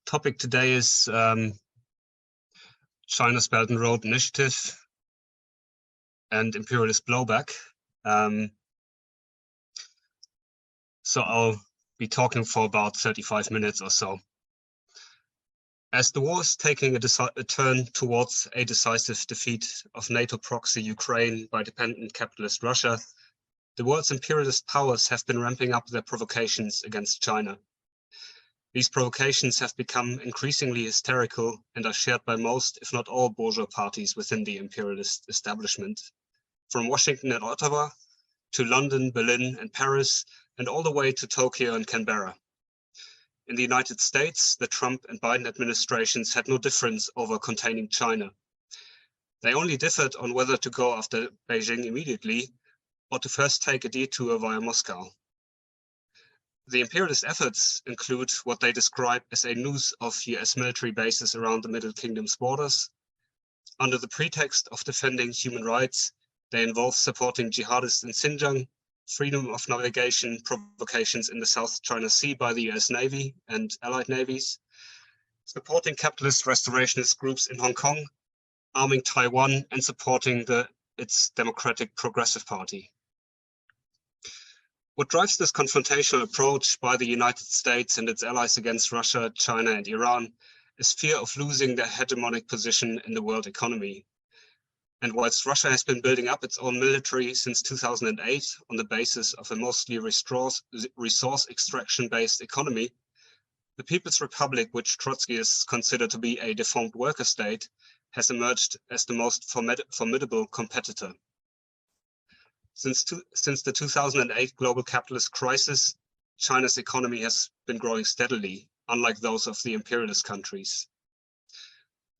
topic today is China's Belt and Road Initiative and Imperialist blowback. So I'll be talking for about 35 minutes or so. As the war is taking a turn towards a decisive defeat of NATO proxy Ukraine by dependent capitalist Russia, the world's imperialist powers have been ramping up their provocations against China. These provocations have become increasingly hysterical and are shared by most, if not all, bourgeois parties within the imperialist establishment, from Washington and Ottawa to London, Berlin, and Paris, and all the way to Tokyo and Canberra. In the United States, the Trump and Biden administrations had no difference over containing China. They only differed on whether to go after Beijing immediately or to first take a detour via Moscow. The imperialist efforts include what they describe as a noose of US military bases around the Middle Kingdom's borders. Under the pretext of defending human rights, they involve supporting jihadists in Xinjiang, freedom of navigation provocations in the South China Sea by the US Navy and allied navies, supporting capitalist restorationist groups in Hong Kong, arming Taiwan, and supporting its Democratic Progressive Party. What drives this confrontational approach by the United States and its allies against Russia, China, and Iran is fear of losing their hegemonic position in the world economy. And whilst Russia has been building up its own military since 2008 on the basis of a mostly resource extraction-based economy, the People's Republic, which Trotskyists consider to be a deformed worker state, has emerged as the most formidable competitor. Since the 2008 global capitalist crisis, China's economy has been growing steadily, unlike those of the imperialist countries.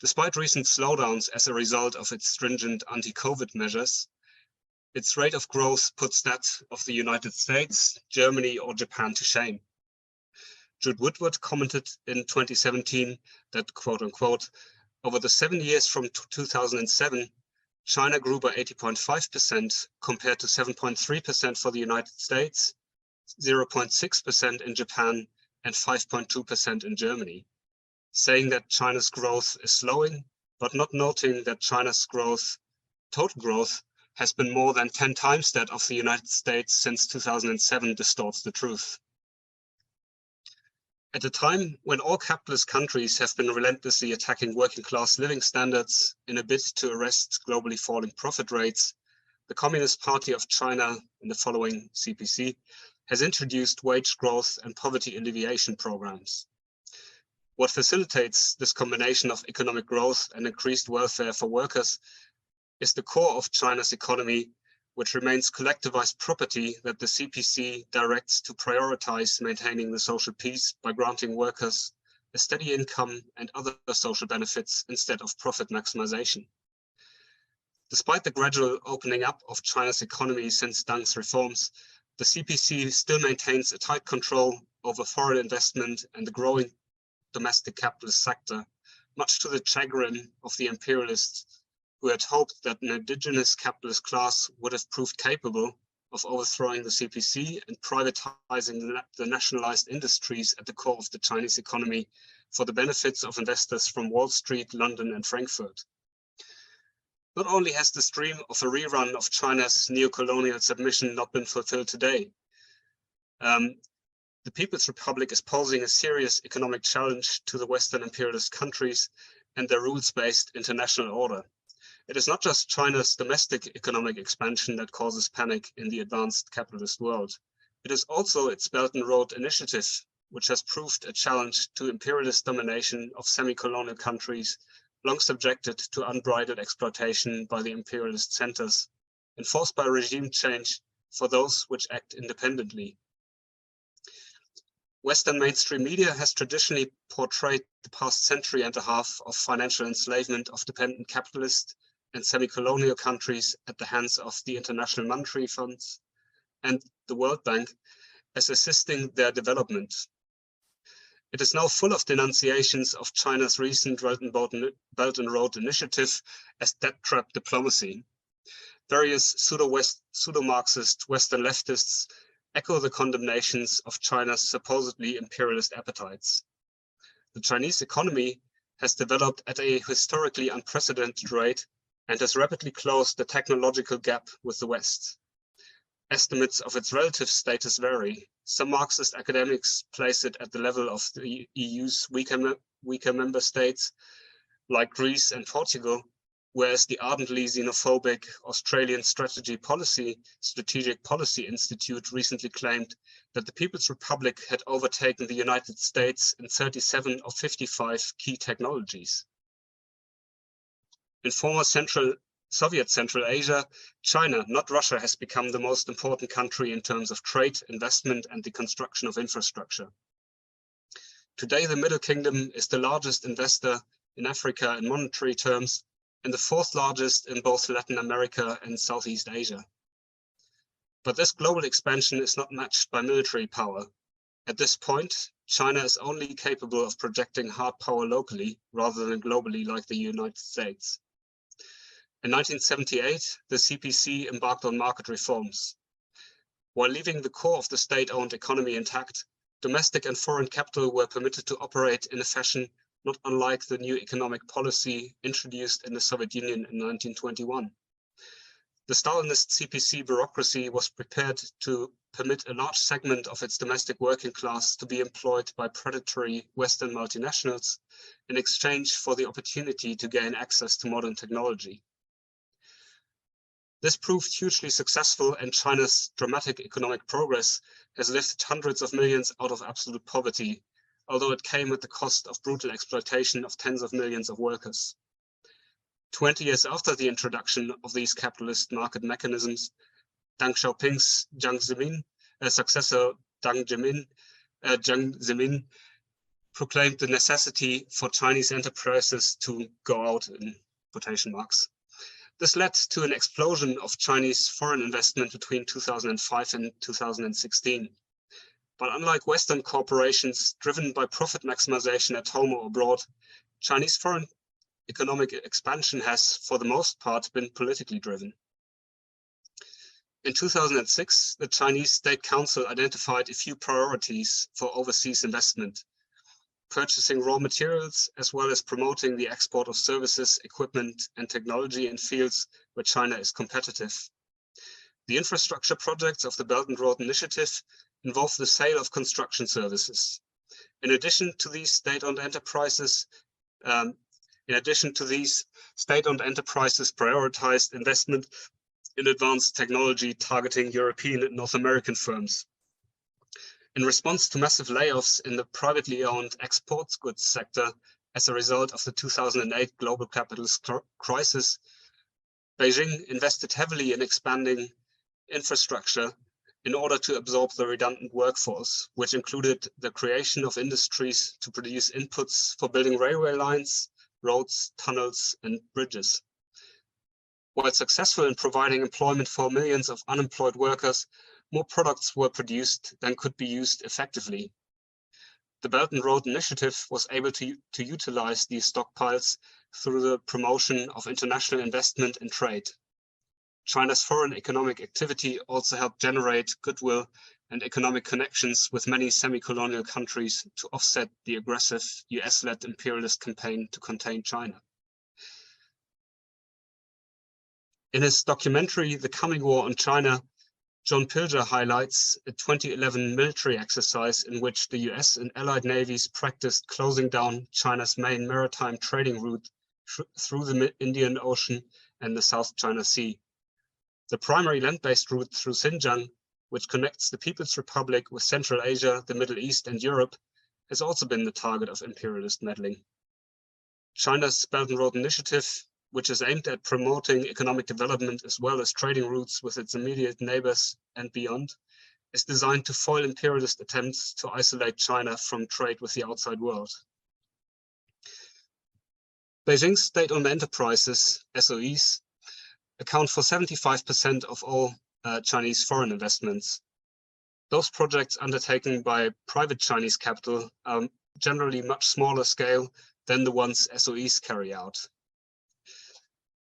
Despite recent slowdowns as a result of its stringent anti-COVID measures, its rate of growth puts that of the United States, Germany, or Japan to shame. Jude Woodward commented in 2017 that, quote unquote, over the 7 years from 2007, China grew by 80.5% compared to 7.3% for the United States, 0.6% in Japan, and 5.2% in Germany, saying that China's growth is slowing, but not noting that China's total growth, has been more than 10 times that of the United States since 2007 distorts the truth. At a time when all capitalist countries have been relentlessly attacking working class living standards in a bid to arrest globally falling profit rates, the Communist Party of China, in the following CPC, has introduced wage growth and poverty alleviation programs. What facilitates this combination of economic growth and increased welfare for workers is the core of China's economy, which remains collectivized property that the CPC directs to prioritize maintaining the social peace by granting workers a steady income and other social benefits instead of profit maximization. Despite the gradual opening up of China's economy since Deng's reforms, the CPC still maintains a tight control over foreign investment and the growing domestic capitalist sector, much to the chagrin of the imperialists who had hoped that an indigenous capitalist class would have proved capable of overthrowing the CPC and privatizing the nationalized industries at the core of the Chinese economy for the benefits of investors from Wall Street, London, and Frankfurt. Not only has this dream of a rerun of China's neo-colonial submission not been fulfilled today, the People's Republic is posing a serious economic challenge to the Western imperialist countries and their rules-based international order. It is not just China's domestic economic expansion that causes panic in the advanced capitalist world. It is also its Belt and Road Initiative, which has proved a challenge to imperialist domination of semi-colonial countries, long subjected to unbridled exploitation by the imperialist centers, enforced by regime change for those which act independently. Western mainstream media has traditionally portrayed the past century and a half of financial enslavement of dependent capitalists and semi-colonial countries at the hands of the International Monetary Funds and the World Bank as assisting their development. It is now full of denunciations of China's recent Belt and Road Initiative as debt trap diplomacy. Various pseudo-Marxist Western leftists echo the condemnations of China's supposedly imperialist appetites. the Chinese economy has developed at a historically unprecedented rate and has rapidly closed the technological gap with the West. Estimates of its relative status vary. Some Marxist academics place it at the level of the EU's weaker member states, like Greece and Portugal, whereas the ardently xenophobic Australian Strategic Policy Institute recently claimed that the People's Republic had overtaken the United States in 37 of 55 key technologies. In former Soviet Central Asia, China, not Russia, has become the most important country in terms of trade, investment, and the construction of infrastructure. Today, the Middle Kingdom is the largest investor in Africa in monetary terms, and the fourth largest in both Latin America and Southeast Asia. But this global expansion is not matched by military power. At this point, China is only capable of projecting hard power locally rather than globally like the United States. In 1978, the CPC embarked on market reforms. While leaving the core of the state-owned economy intact, domestic and foreign capital were permitted to operate in a fashion not unlike the new economic policy introduced in the Soviet Union in 1921. The Stalinist CPC bureaucracy was prepared to permit a large segment of its domestic working class to be employed by predatory Western multinationals in exchange for the opportunity to gain access to modern technology. This proved hugely successful, and China's dramatic economic progress has lifted hundreds of millions out of absolute poverty, although it came at the cost of brutal exploitation of tens of millions of workers. 20 years after the introduction of these capitalist market mechanisms, Deng Xiaoping's Jiang Zemin, successor Jiang Zemin, proclaimed the necessity for Chinese enterprises to go out, in quotation marks. This led to an explosion of Chinese foreign investment between 2005 and 2016. But unlike Western corporations driven by profit maximization at home or abroad, Chinese foreign economic expansion has, for the most part, been politically driven. In 2006, the Chinese State Council identified a few priorities for overseas investment: purchasing raw materials, as well as promoting the export of services, equipment, and technology in fields where China is competitive. The infrastructure projects of the Belt and Road Initiative involve the sale of construction services. In addition to these state-owned enterprises, prioritized investment in advanced technology targeting European and North American firms. In response to massive layoffs in the privately owned exports goods sector as a result of the 2008 global capitalist crisis, Beijing invested heavily in expanding infrastructure in order to absorb the redundant workforce, which included the creation of industries to produce inputs for building railway lines, roads, tunnels, and bridges. While successful in providing employment for millions of unemployed workers, more products were produced than could be used effectively. The Belt and Road Initiative was able to utilize these stockpiles through the promotion of international investment and trade. China's foreign economic activity also helped generate goodwill and economic connections with many semi-colonial countries to offset the aggressive US-led imperialist campaign to contain China. In his documentary, The Coming War on China, John Pilger highlights a 2011 military exercise in which the US and allied navies practiced closing down China's main maritime trading route through the Indian Ocean and the South China Sea. The primary land-based route through Xinjiang, which connects the People's Republic with Central Asia, the Middle East, and Europe, has also been the target of imperialist meddling. China's Belt and Road Initiative, which is aimed at promoting economic development as well as trading routes with its immediate neighbors and beyond, is designed to foil imperialist attempts to isolate China from trade with the outside world. Beijing's state-owned enterprises, SOEs, account for 75% of all Chinese foreign investments. Those projects undertaken by private Chinese capital are generally much smaller scale than the ones SOEs carry out.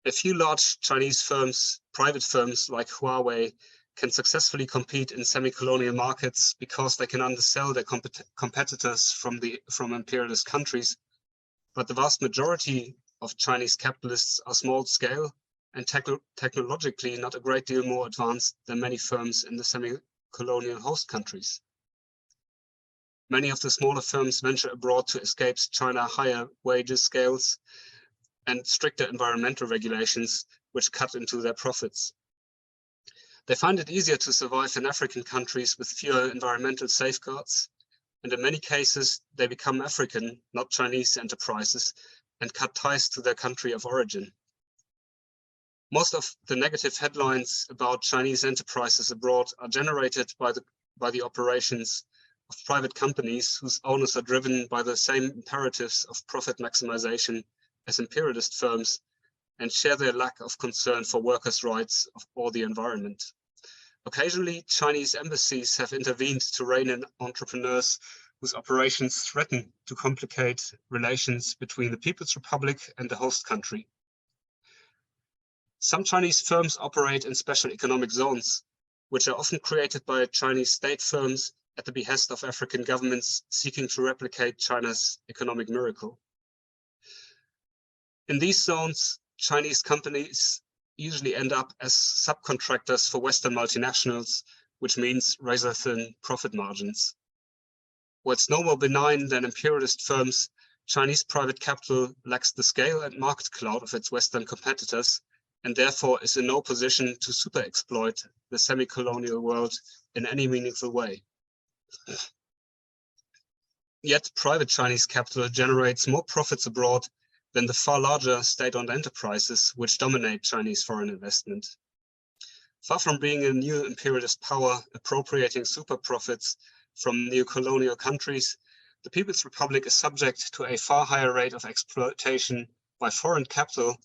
A few large Chinese firms, private firms like Huawei, can successfully compete in semi-colonial markets because they can undersell their competitors from imperialist countries. But the vast majority of Chinese capitalists are small scale and technologically not a great deal more advanced than many firms in the semi-colonial host countries. Many of the smaller firms venture abroad to escape China's higher wages scales and stricter environmental regulations, which cut into their profits. They find it easier to survive in African countries with fewer environmental safeguards, and in many cases, they become African, not Chinese enterprises, and cut ties to their country of origin. Most of the negative headlines about Chinese enterprises abroad are generated by the operations of private companies whose owners are driven by the same imperatives of profit maximization as imperialist firms and share their lack of concern for workers' rights or the environment. Occasionally, Chinese embassies have intervened to rein in entrepreneurs whose operations threaten to complicate relations between the People's Republic and the host country. Some Chinese firms operate in special economic zones, which are often created by Chinese state firms at the behest of African governments seeking to replicate China's economic miracle. In these zones, Chinese companies usually end up as subcontractors for Western multinationals, which means razor-thin profit margins. What's no more benign than imperialist firms, Chinese private capital lacks the scale and market clout of its Western competitors, and therefore is in no position to super-exploit the semi-colonial world in any meaningful way. Yet private Chinese capital generates more profits abroad than the far larger state-owned enterprises which dominate Chinese foreign investment. Far from being a new imperialist power appropriating super profits from neo-colonial countries, the People's Republic is subject to a far higher rate of exploitation by foreign capital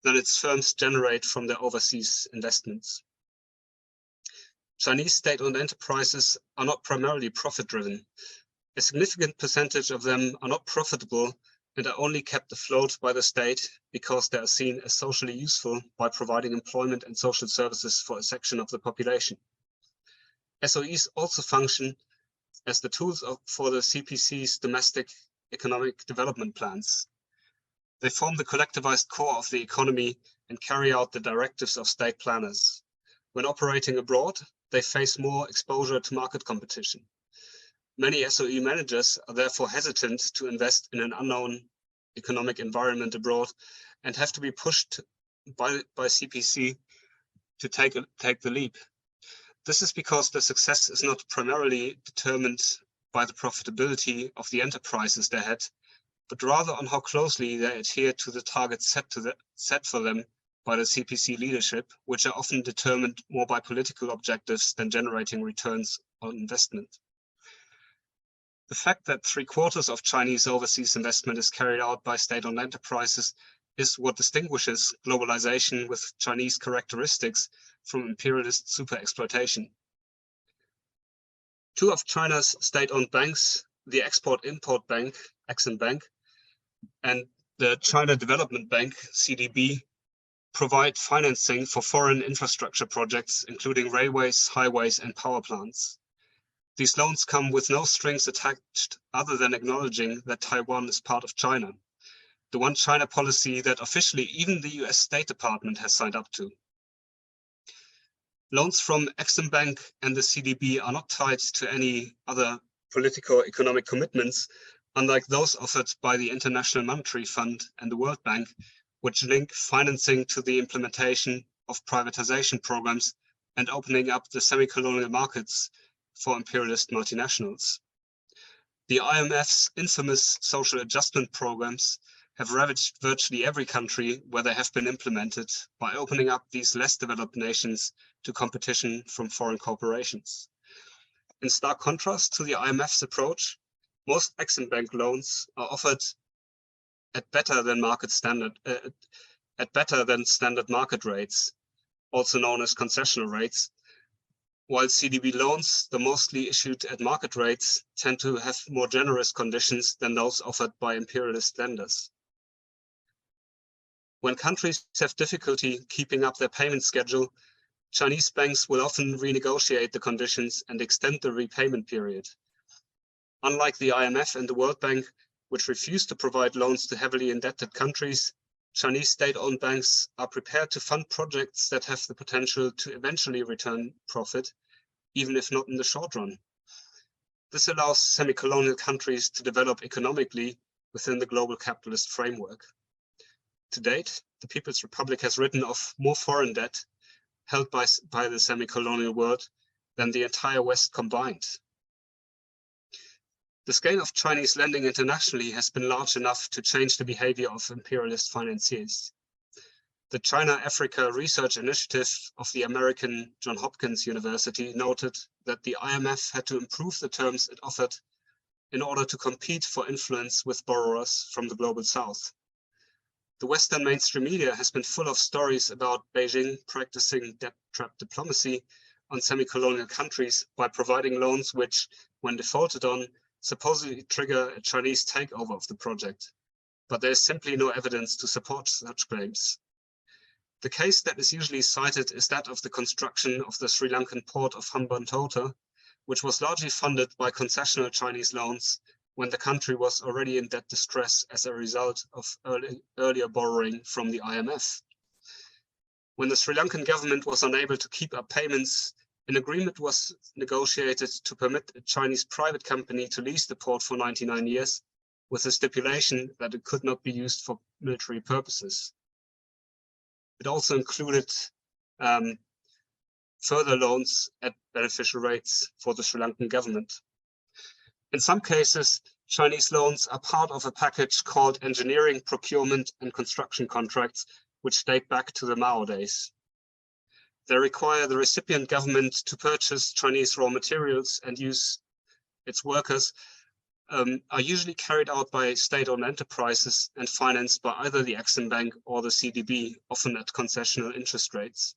than its firms generate from their overseas investments. Chinese state-owned enterprises are not primarily profit-driven. A significant percentage of them are not profitable and are only kept afloat by the state because they are seen as socially useful by providing employment and social services for a section of the population. SOEs also function as the tools for the CPC's domestic economic development plans. They form the collectivized core of the economy and carry out the directives of state planners. When operating abroad, they face more exposure to market competition. Many SOE managers are therefore hesitant to invest in an unknown economic environment abroad and have to be pushed by CPC to take the leap. This is because the success is not primarily determined by the profitability of the enterprises they had, but rather on how closely they adhere to the targets set for them by the CPC leadership, which are often determined more by political objectives than generating returns on investment. The fact that 3/4 of Chinese overseas investment is carried out by state-owned enterprises is what distinguishes globalization with Chinese characteristics from imperialist super-exploitation. Two of China's state-owned banks, the Export-Import Bank, Exim Bank, and the China Development Bank, CDB, provide financing for foreign infrastructure projects, including railways, highways, and power plants. These loans come with no strings attached other than acknowledging that Taiwan is part of China, the one China policy that officially even the US State Department has signed up to. Loans from Exim Bank and the CDB are not tied to any other political or economic commitments, unlike those offered by the International Monetary Fund and the World Bank, which link financing to the implementation of privatization programs and opening up the semi-colonial markets for imperialist multinationals. The IMF's infamous social adjustment programs have ravaged virtually every country where they have been implemented by opening up these less developed nations to competition from foreign corporations. In stark contrast to the IMF's approach, most Exim Bank loans are offered at better than standard market rates, also known as concessional rates, while CDB loans, though mostly issued at market rates, tend to have more generous conditions than those offered by imperialist lenders. When countries have difficulty keeping up their payment schedule, Chinese banks will often renegotiate the conditions and extend the repayment period. Unlike the IMF and the World Bank, which refuse to provide loans to heavily indebted countries, Chinese state-owned banks are prepared to fund projects that have the potential to eventually return profit, even if not in the short run. This allows semi-colonial countries to develop economically within the global capitalist framework. To date, the People's Republic has written off more foreign debt held by the semi-colonial world than the entire West combined. The scale of Chinese lending internationally has been large enough to change the behavior of imperialist financiers. The China-Africa Research Initiative of the American Johns Hopkins University noted that the IMF had to improve the terms it offered in order to compete for influence with borrowers from the global south. The Western mainstream media has been full of stories about Beijing practicing debt trap diplomacy on semi-colonial countries by providing loans which, when defaulted on, supposedly trigger a Chinese takeover of the project. But there is simply no evidence to support such claims. The case that is usually cited is that of the construction of the Sri Lankan port of Hambantota, which was largely funded by concessional Chinese loans when the country was already in debt distress as a result of earlier borrowing from the IMF. When the Sri Lankan government was unable to keep up payments, an agreement was negotiated to permit a Chinese private company to lease the port for 99 years, with the stipulation that it could not be used for military purposes. It also included further loans at beneficial rates for the Sri Lankan government. In some cases, Chinese loans are part of a package called engineering, procurement, and construction contracts, which date back to the Mao days. They require the recipient government to purchase Chinese raw materials and use its workers, are usually carried out by state-owned enterprises and financed by either the Exim Bank or the CDB, often at concessional interest rates.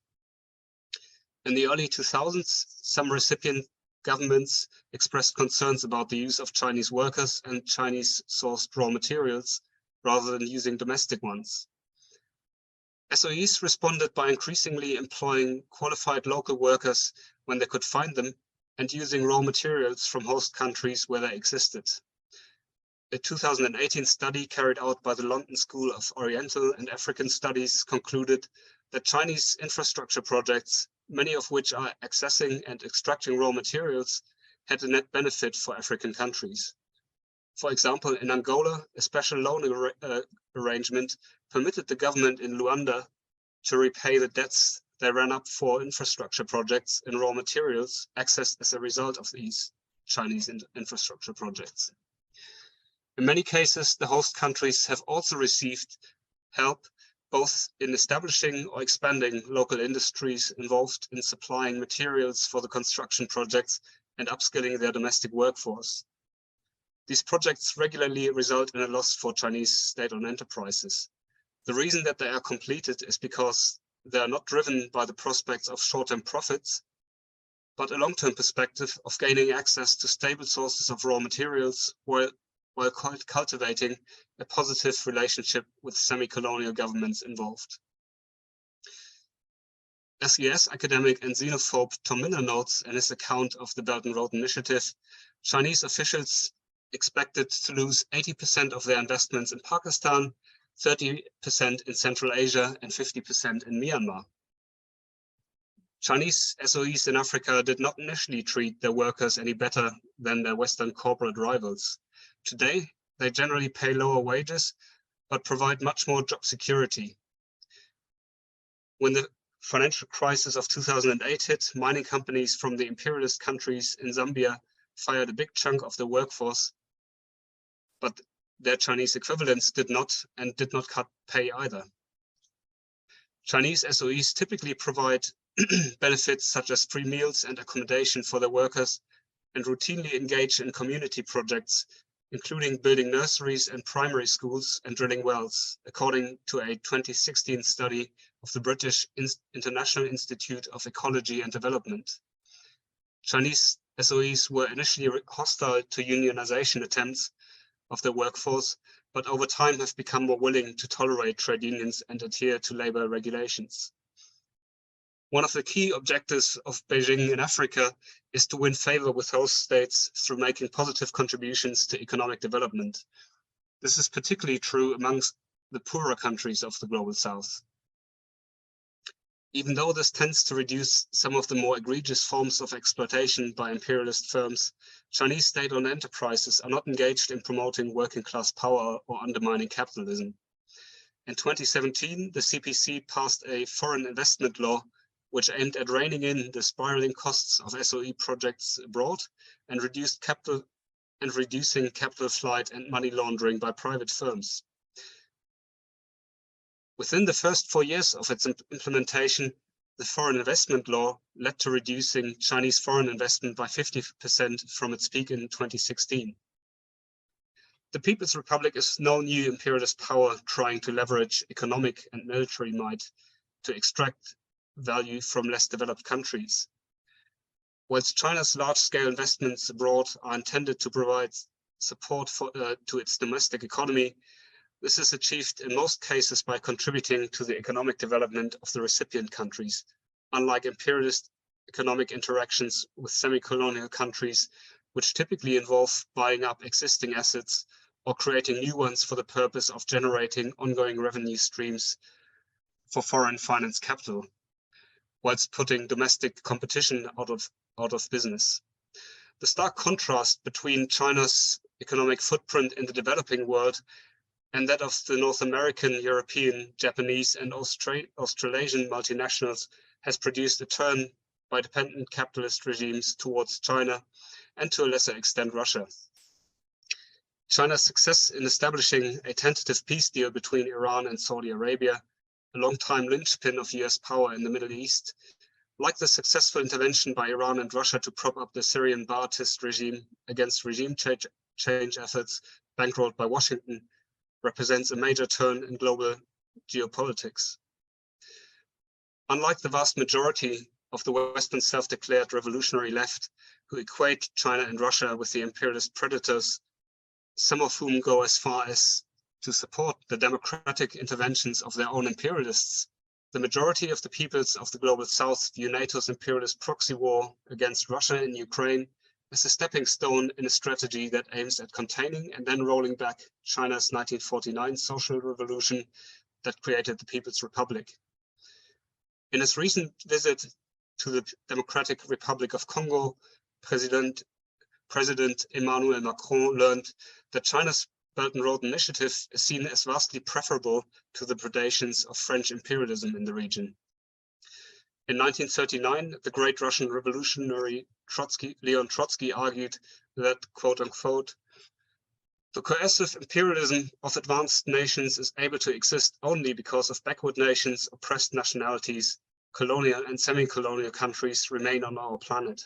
In the early 2000s, some recipient governments expressed concerns about the use of Chinese workers and Chinese-sourced raw materials rather than using domestic ones. SOEs responded by increasingly employing qualified local workers when they could find them and using raw materials from host countries where they existed. A 2018 study carried out by the London School of Oriental and African Studies concluded that Chinese infrastructure projects, many of which are accessing and extracting raw materials, had a net benefit for African countries. For example, in Angola, a special loan arrangement permitted the government in Luanda to repay the debts they ran up for infrastructure projects and raw materials accessed as a result of these Chinese infrastructure projects. In many cases, the host countries have also received help both in establishing or expanding local industries involved in supplying materials for the construction projects and upskilling their domestic workforce. These projects regularly result in a loss for Chinese state-owned enterprises. The reason that they are completed is because they are not driven by the prospects of short-term profits, but a long-term perspective of gaining access to stable sources of raw materials while cultivating a positive relationship with semi-colonial governments involved. SES academic and xenophobe Tom Miller notes in his account of the Belt and Road Initiative, Chinese officials expected to lose 80% of their investments in Pakistan, 30% in Central Asia, and 50% in Myanmar. Chinese SOEs in Africa did not initially treat their workers any better than their Western corporate rivals. Today, they generally pay lower wages, but provide much more job security. When the financial crisis of 2008 hit, mining companies from the imperialist countries in Zambia fired a big chunk of the workforce, but their Chinese equivalents did not cut pay either. Chinese SOEs typically provide benefits such as free meals and accommodation for their workers and routinely engage in community projects, including building nurseries and primary schools and drilling wells, according to a 2016 study of the British International Institute of Ecology and Development. Chinese SOEs were initially hostile to unionization attempts of their workforce, but over time have become more willing to tolerate trade unions and adhere to labor regulations. One of the key objectives of Beijing in Africa is to win favor with host states through making positive contributions to economic development. This is particularly true amongst the poorer countries of the global south. Even though this tends to reduce some of the more egregious forms of exploitation by imperialist firms, Chinese state-owned enterprises are not engaged in promoting working-class power or undermining capitalism. In 2017, the CPC passed a foreign investment law which aimed at reining in the spiraling costs of SOE projects abroad and reducing capital flight and money laundering by private firms. Within the first 4 years of its implementation, the foreign investment law led to reducing Chinese foreign investment by 50% from its peak in 2016. The People's Republic is no new imperialist power trying to leverage economic and military might to extract value from less developed countries. Whilst China's large-scale investments abroad are intended to provide support to its domestic economy, this is achieved in most cases by contributing to the economic development of the recipient countries, unlike imperialist economic interactions with semi-colonial countries, which typically involve buying up existing assets or creating new ones for the purpose of generating ongoing revenue streams for foreign finance capital, whilst putting domestic competition out of business. The stark contrast between China's economic footprint in the developing world and that of the North American, European, Japanese, and Australasian multinationals has produced a turn by dependent capitalist regimes towards China and to a lesser extent Russia. China's success in establishing a tentative peace deal between Iran and Saudi Arabia, a long-time linchpin of US power in the Middle East, like the successful intervention by Iran and Russia to prop up the Syrian Ba'athist regime against regime change efforts bankrolled by Washington, represents a major turn in global geopolitics. Unlike the vast majority of the Western self-declared revolutionary left, who equate China and Russia with the imperialist predators, some of whom go as far as to support the democratic interventions of their own imperialists, the majority of the peoples of the global south view NATO's imperialist proxy war against Russia in Ukraine as a stepping stone in a strategy that aims at containing and then rolling back China's 1949 social revolution that created the People's Republic. In his recent visit to the Democratic Republic of Congo, President Emmanuel Macron learned that China's Belt and Road Initiative is seen as vastly preferable to the predations of French imperialism in the region. In 1939, the great Russian revolutionary Leon Trotsky argued that, quote unquote, the coercive imperialism of advanced nations is able to exist only because of backward nations, oppressed nationalities, colonial and semi-colonial countries remain on our planet.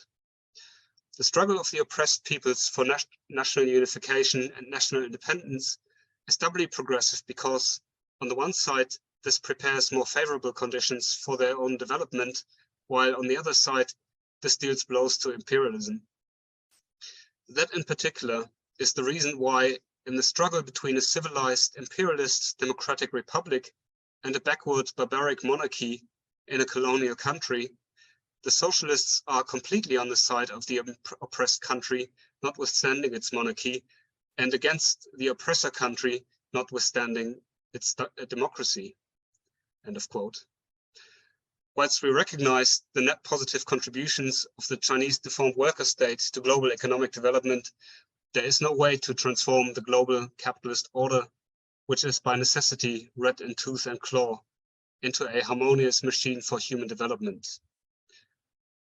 The struggle of the oppressed peoples for national unification and national independence is doubly progressive because, on the one side, this prepares more favorable conditions for their own development, while on the other side, this deals blows to imperialism. That in particular is the reason why in the struggle between a civilized imperialist democratic republic and a backward barbaric monarchy in a colonial country, the socialists are completely on the side of the oppressed country, notwithstanding its monarchy, and against the oppressor country, notwithstanding its democracy. End of quote. Whilst we recognize the net positive contributions of the Chinese deformed worker state to global economic development, there is no way to transform the global capitalist order, which is by necessity red in tooth and claw, into a harmonious machine for human development.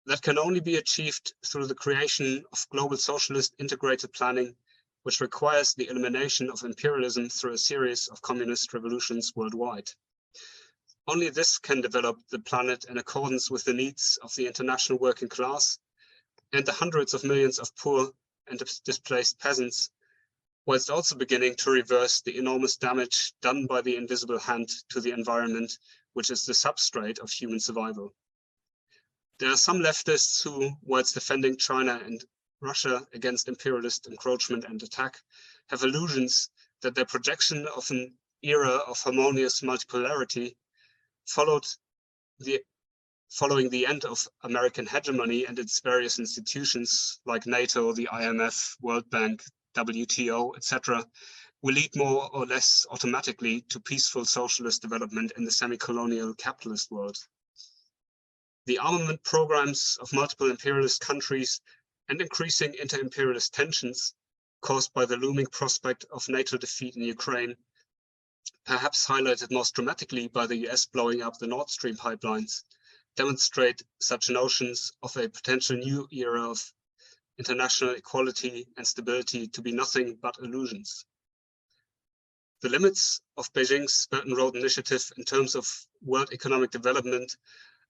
That can only be achieved through the creation of global socialist integrated planning, which requires the elimination of imperialism through a series of communist revolutions worldwide. Only this can develop the planet in accordance with the needs of the international working class and the hundreds of millions of poor and displaced peasants, whilst also beginning to reverse the enormous damage done by the invisible hand to the environment, which is the substrate of human survival. There are some leftists who, whilst defending China and Russia against imperialist encroachment and attack, have illusions that their projection of an era of harmonious multipolarity followed the following the end of American hegemony and its various institutions like NATO, the IMF, World Bank, WTO, etc., will lead more or less automatically to peaceful socialist development in the semi-colonial capitalist world. The armament programs of multiple imperialist countries and increasing inter-imperialist tensions caused by the looming prospect of NATO defeat in Ukraine, perhaps highlighted most dramatically by the US blowing up the Nord Stream pipelines, demonstrate such notions of a potential new era of international equality and stability to be nothing but illusions. The limits of Beijing's Belt and Road Initiative in terms of world economic development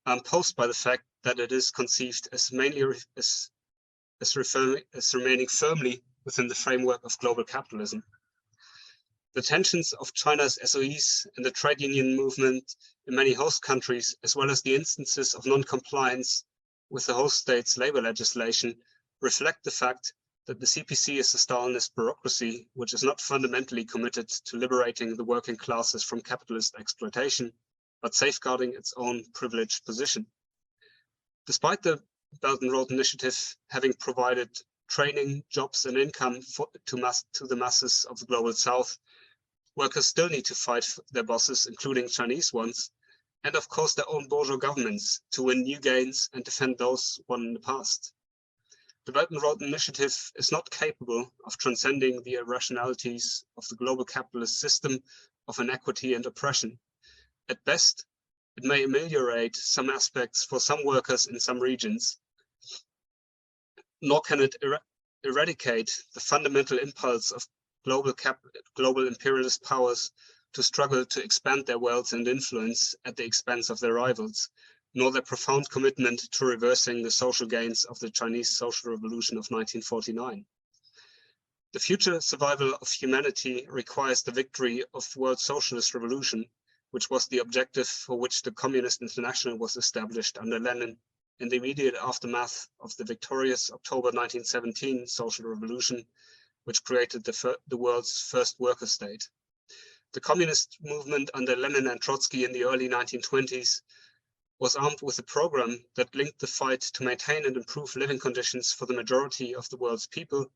are imposed by the fact that it is conceived as mainly as remaining firmly within the framework of global capitalism. The tensions of China's SOEs and the trade union movement in many host countries, as well as the instances of non-compliance with the host state's labor legislation, reflect the fact that the CPC is a Stalinist bureaucracy which is not fundamentally committed to liberating the working classes from capitalist exploitation, but safeguarding its own privileged position. Despite the Belt and Road Initiative having provided training, jobs, and income to the masses of the global South, workers still need to fight their bosses, including Chinese ones, and of course their own bourgeois governments to win new gains and defend those won in the past. The Belt and Road Initiative is not capable of transcending the irrationalities of the global capitalist system of inequity and oppression. At best, it may ameliorate some aspects for some workers in some regions, nor can it eradicate the fundamental impulse of global imperialist powers to struggle to expand their wealth and influence at the expense of their rivals, nor their profound commitment to reversing the social gains of the Chinese Social Revolution of 1949. The future survival of humanity requires the victory of world socialist revolution, which was the objective for which the Communist International was established under Lenin in the immediate aftermath of the victorious October 1917 social revolution, which created the world's first worker state. The communist movement under Lenin and Trotsky in the early 1920s was armed with a program that linked the fight to maintain and improve living conditions for the majority of the world's people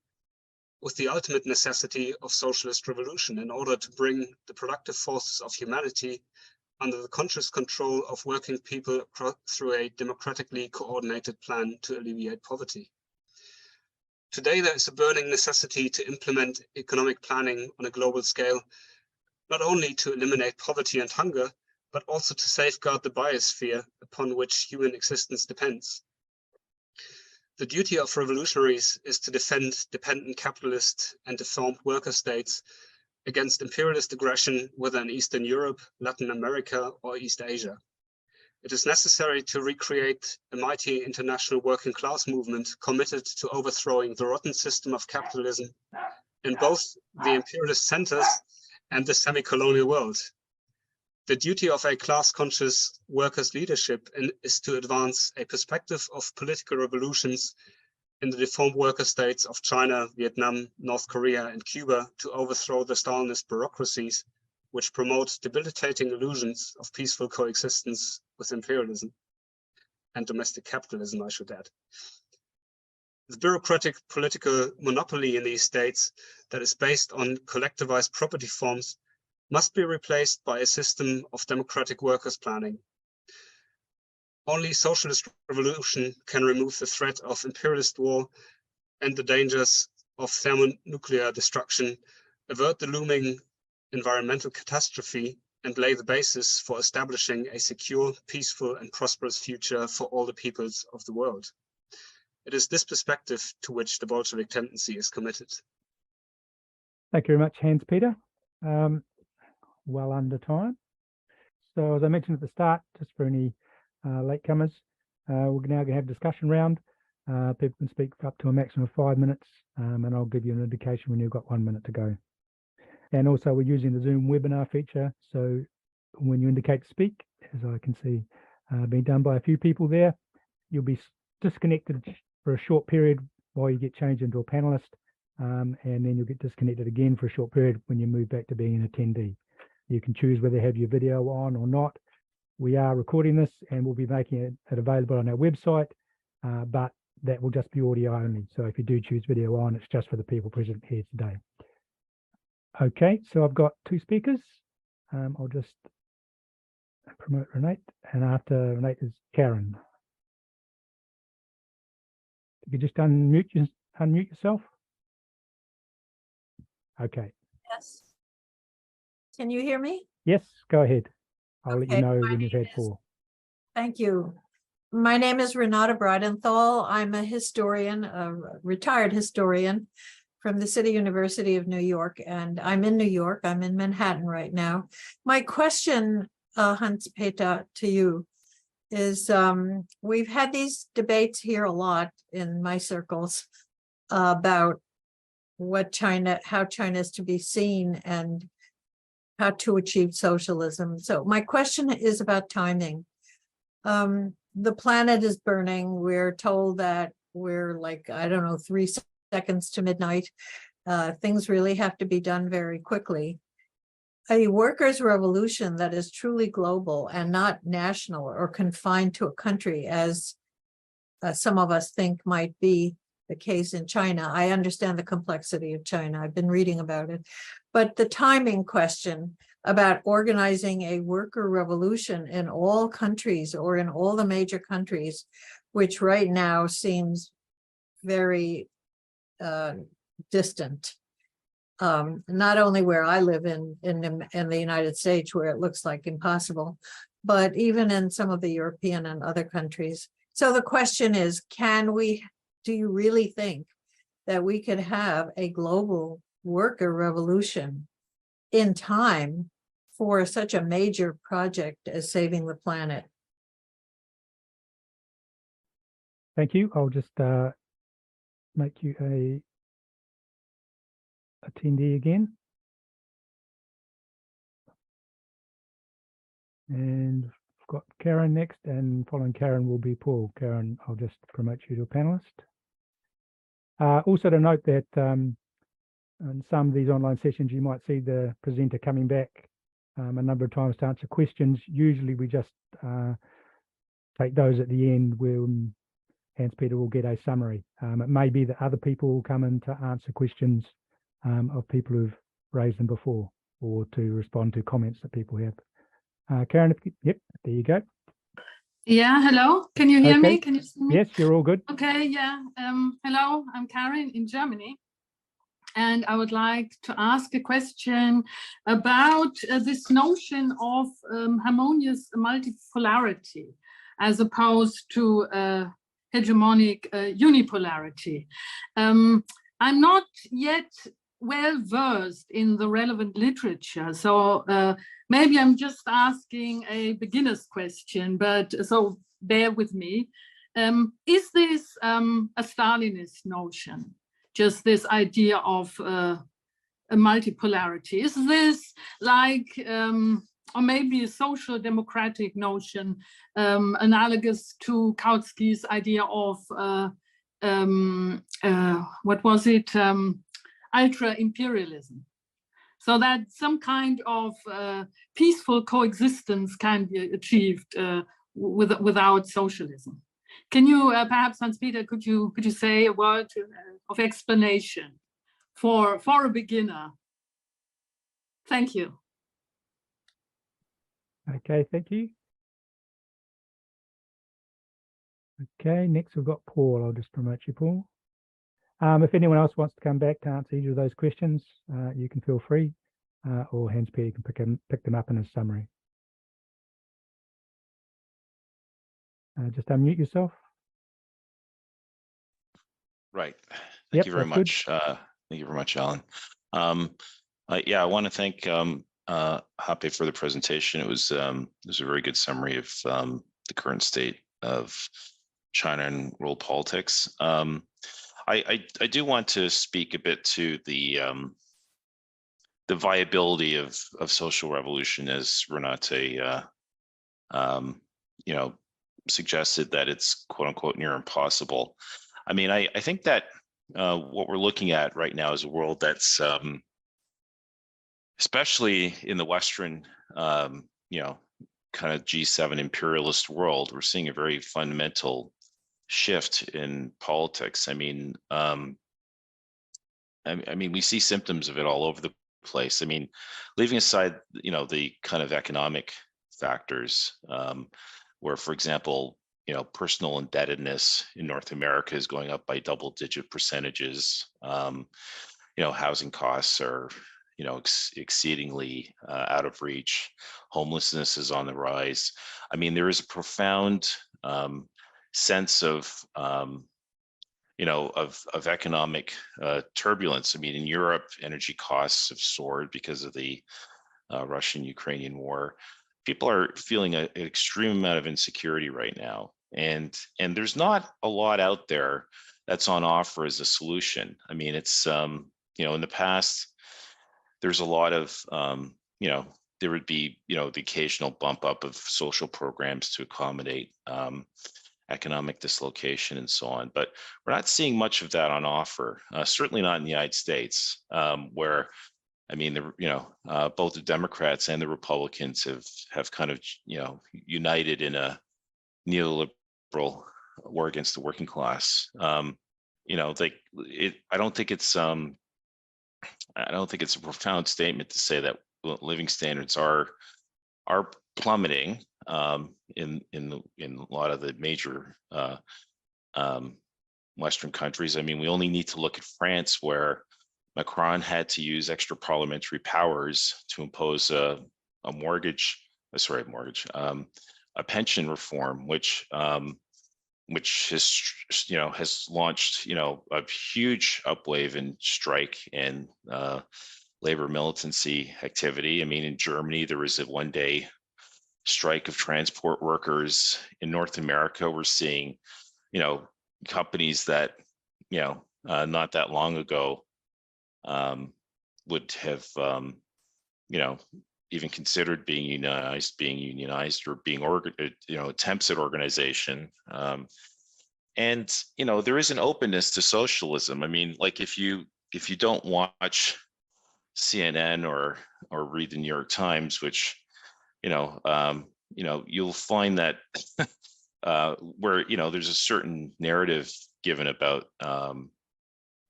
with the ultimate necessity of socialist revolution in order to bring the productive forces of humanity under the conscious control of working people through a democratically coordinated plan to alleviate poverty. Today, there is a burning necessity to implement economic planning on a global scale, not only to eliminate poverty and hunger, but also to safeguard the biosphere upon which human existence depends. The duty of revolutionaries is to defend dependent capitalist and deformed worker states against imperialist aggression, whether in Eastern Europe, Latin America, or East Asia. It is necessary to recreate a mighty international working class movement committed to overthrowing the rotten system of capitalism in both the imperialist centers and the semi-colonial world. The duty of a class-conscious workers' leadership is to advance a perspective of political revolutions in the deformed worker states of China, Vietnam, North Korea, and Cuba to overthrow the Stalinist bureaucracies, which promote debilitating illusions of peaceful coexistence with imperialism and domestic capitalism, I should add. The bureaucratic political monopoly in these states that is based on collectivized property forms must be replaced by a system of democratic workers' planning. Only socialist revolution can remove the threat of imperialist war and the dangers of thermonuclear destruction, avert the looming environmental catastrophe, and lay the basis for establishing a secure, peaceful, and prosperous future for all the peoples of the world. It is this perspective to which the Bolshevik tendency is committed. Thank you very much, Hans-Peter. Well under time. So as I mentioned at the start, just for any latecomers, we're now going to have a discussion round. People can speak for up to a maximum of 5 minutes, and I'll give you an indication when you've got 1 minute to go. And also we're using the Zoom webinar feature, so when you indicate to speak, as I can see being done by a few people there, you'll be disconnected for a short period while you get changed into a panelist, and then you'll get disconnected again for a short period when you move back to being an attendee. You can choose whether to have your video on or not. We are recording this and we'll be making it available on our website, but that will just be audio only. So if you do choose video on, it's just for the people present here today. Okay, so I've got two speakers. I'll just promote Renate, and after Renate is Karen. You could just unmute yourself. Okay. Yes. Can you hear me? Yes, go ahead. I'll let you Okay, know my when you've name had four. Thank you. My name is Renata Bridenthal. I'm a historian, a retired historian from the City University of New York, and I'm in New York. I'm in Manhattan right now. My question, Hans-Peter, to you is, we've had these debates here a lot in my circles about how China is to be seen and how to achieve socialism. So my question is about timing. The planet is burning. We're told that we're like, I don't know, 3 seconds to midnight. Things really have to be done very quickly. A workers' revolution that is truly global and not national or confined to a country, as some of us think might be the case in China. I understand the complexity of China. I've been reading about it. But the timing question about organizing a worker revolution in all countries or in all the major countries, which right now seems very distant. Not only where I live in the United States, where it looks like impossible, but even in some of the European and other countries. So the question is, do you really think that we could have a global worker revolution in time for such a major project as saving the planet? Thank you. I'll just make you a attendee again. And I've got Karen next, and following Karen will be Paul. Karen, I'll just promote you to a panelist. Also to note that in some of these online sessions, you might see the presenter coming back a number of times to answer questions. Usually we just take those at the end where Hans-Peter will get a summary. It may be that other people will come in to answer questions of people who've raised them before, or to respond to comments that people have. Karen, yep, there you go. Yeah, hello. Can you hear me? Can you see me? Yes, you're all good. Okay, yeah. Hello, I'm Karen in Germany. And I would like to ask a question about this notion of harmonious multipolarity as opposed to hegemonic unipolarity. I'm not yet well versed in the relevant literature, so maybe I'm just asking a beginner's question, but so bear with me. Is this a Stalinist notion? Just this idea of a multipolarity? Is this like, or maybe a social democratic notion, analogous to Kautsky's idea of, what was it, ultra-imperialism? So that some kind of peaceful coexistence can be achieved without socialism. Can you perhaps, Hans-Peter, could you say a word of explanation for a beginner? Thank you. Okay, thank you. Okay, next we've got Paul. I'll just promote you, Paul. If anyone else wants to come back to answer either of those questions, you can feel free, or Hans-Peter can pick them up in his summary. Just unmute yourself. Right. Thank you very much. Thank you very much, Alan. Yeah, I want to thank Hape for the presentation. It was a very good summary of the current state of China and world politics. I do want to speak a bit to the viability of social revolution, as Renate suggested that it's quote unquote near impossible. I mean, I think that what we're looking at right now is a world that's especially in the Western kind of G7 imperialist world, we're seeing a very fundamental shift in politics. I mean, we see symptoms of it all over the place. I mean, leaving aside, the kind of economic factors, where, for example, personal indebtedness in North America is going up by double-digit percentages. Housing costs are, exceedingly out of reach. Homelessness is on the rise. I mean, there is a profound sense of economic turbulence. I mean, in Europe, energy costs have soared because of the Russian-Ukrainian war. People are feeling an extreme amount of insecurity right now, and there's not a lot out there that's on offer as a solution. I mean, it's in the past, there's a lot of there would be the occasional bump up of social programs to accommodate economic dislocation and so on, but we're not seeing much of that on offer. Certainly not in the United States, where both the Democrats and the Republicans have kind of united in a neoliberal war against the working class. I don't think it's a profound statement to say that living standards are plummeting in a lot of the major Western countries. I mean, we only need to look at France, where Macron had to use extra parliamentary powers to impose a pension reform, which has launched a huge upwave in strike and labor militancy activity. I mean, in Germany, there was a one-day strike of transport workers. In North America, we're seeing companies that not that long ago would have even considered being unionized or being attempts at organization. And there is an openness to socialism. I mean, like, if you don't watch CNN or read the New York Times, which you'll find that where there's a certain narrative given about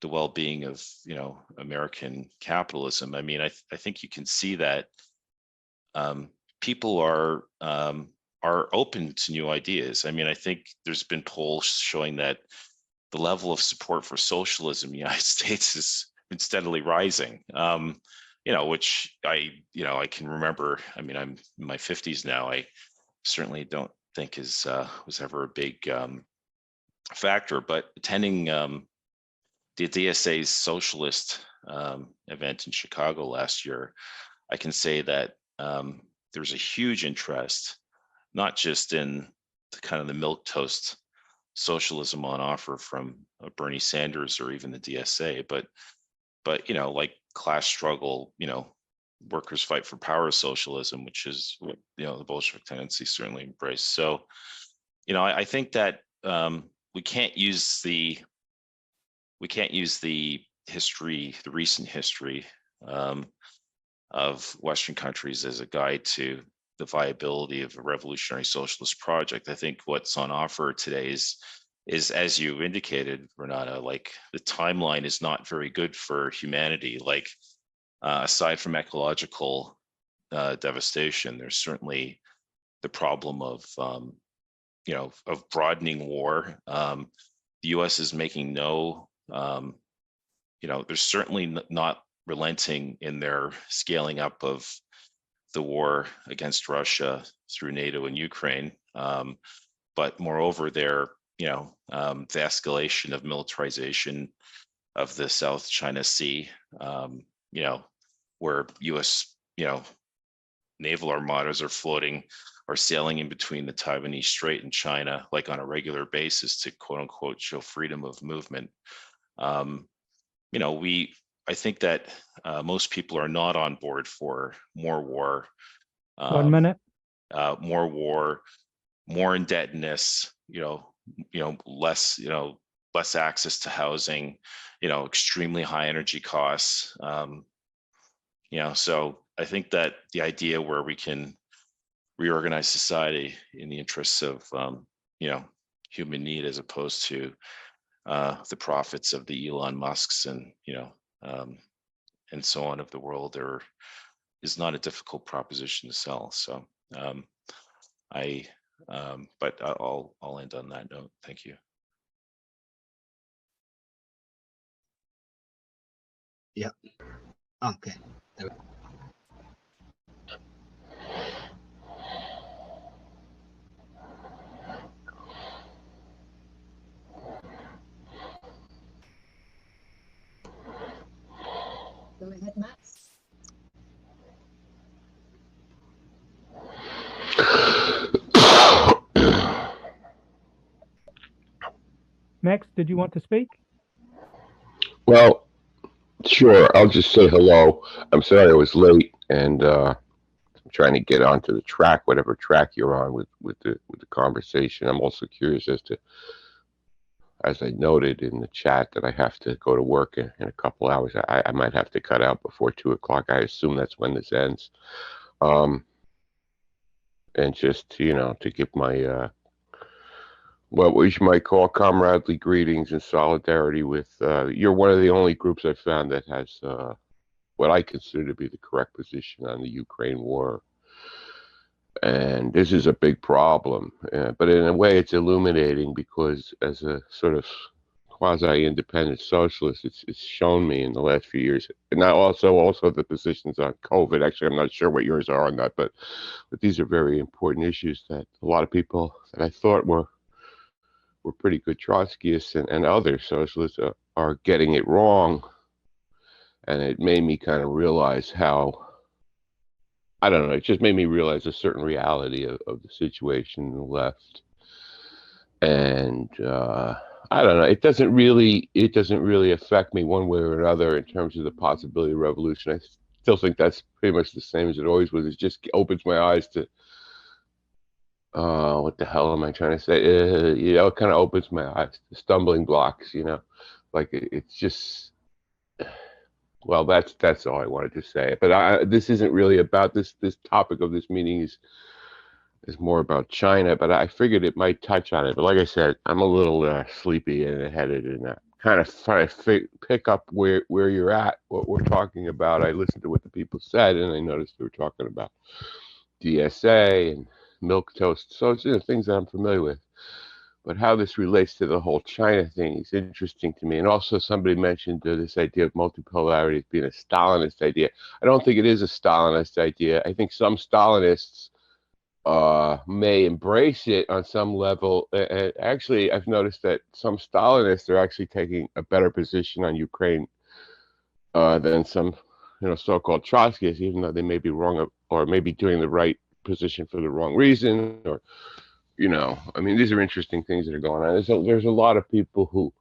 the well-being of American capitalism. I mean, I think you can see that people are open to new ideas. I mean, I think there's been polls showing that the level of support for socialism in the United States has been steadily rising. Which I can remember. I mean, I'm in my 50s now. I certainly don't think was ever a big factor. But attending the DSA's socialist event in Chicago last year, I can say that there's a huge interest, not just in the kind of the milquetoast socialism on offer from Bernie Sanders or even the DSA, but like class struggle, workers fight for power socialism, which is what the Bolshevik tendency certainly embraced. So, I think that we can't use the history, the recent history of Western countries as a guide to the viability of a revolutionary socialist project. I think what's on offer today is, as you indicated, Renata, like, the timeline is not very good for humanity. Like, aside from ecological devastation, there's certainly the problem of broadening war. The U.S. is making they're certainly not relenting in their scaling up of the war against Russia through NATO and Ukraine. But moreover, the escalation of militarization of the South China Sea, where U.S. naval armadas are sailing in between the Taiwanese Strait and China, like, on a regular basis to quote unquote show freedom of movement. I think that most people are not on board for more war. 1 minute. More war, more indebtedness, less access to housing, extremely high energy costs. So I think that the idea where we can reorganize society in the interests of human need, as opposed to the profits of the Elon Musks and and so on of the world, is not a difficult proposition to sell. So but I'll end on that note. Thank you. Yeah. Okay. Go ahead, Max. Max, did you want to speak? Well, sure. I'll just say hello. I'm sorry I was late, and I'm trying to get onto the track, whatever track you're on with the conversation. I'm also curious as to, as I noted in the chat, that I have to go to work in a couple hours. I might have to cut out before 2:00. I assume that's when this ends. And just to give my what we might call comradely greetings and solidarity with you're one of the only groups I've found that has what I consider to be the correct position on the Ukraine war. And this is a big problem, but in a way it's illuminating, because as a sort of quasi-independent socialist, it's shown me in the last few years, and now also the positions on COVID. Actually, I'm not sure what yours are on that, but these are very important issues that a lot of people that I thought were pretty good Trotskyists and other socialists are getting it wrong. And it made me kind of realize how, I don't know, it just made me realize a certain reality of the situation in the left. And I don't know, it doesn't really affect me one way or another in terms of the possibility of revolution. I still think that's pretty much the same as it always was. It just opens my eyes to what the hell am I trying to say? It kind of opens my eyes to stumbling blocks, like it's just, well, that's all I wanted to say. But this isn't really about this topic of this meeting is more about China, but I figured it might touch on it. But like I said, I'm a little sleepy and headed, and kind of trying to pick up where you're at, what we're talking about. I listened to what the people said, and I noticed they were talking about DSA and milk toast, so it's things that I'm familiar with. But how this relates to the whole China thing is interesting to me. And also somebody mentioned this idea of multipolarity as being a Stalinist idea. I don't think it is a Stalinist idea. I think some Stalinists may embrace it on some level. And actually, I've noticed that some Stalinists are actually taking a better position on Ukraine than some so-called Trotskyists, even though they may be wrong or maybe doing the right position for the wrong reason, or I mean, these are interesting things that are going on. There's a lot of people who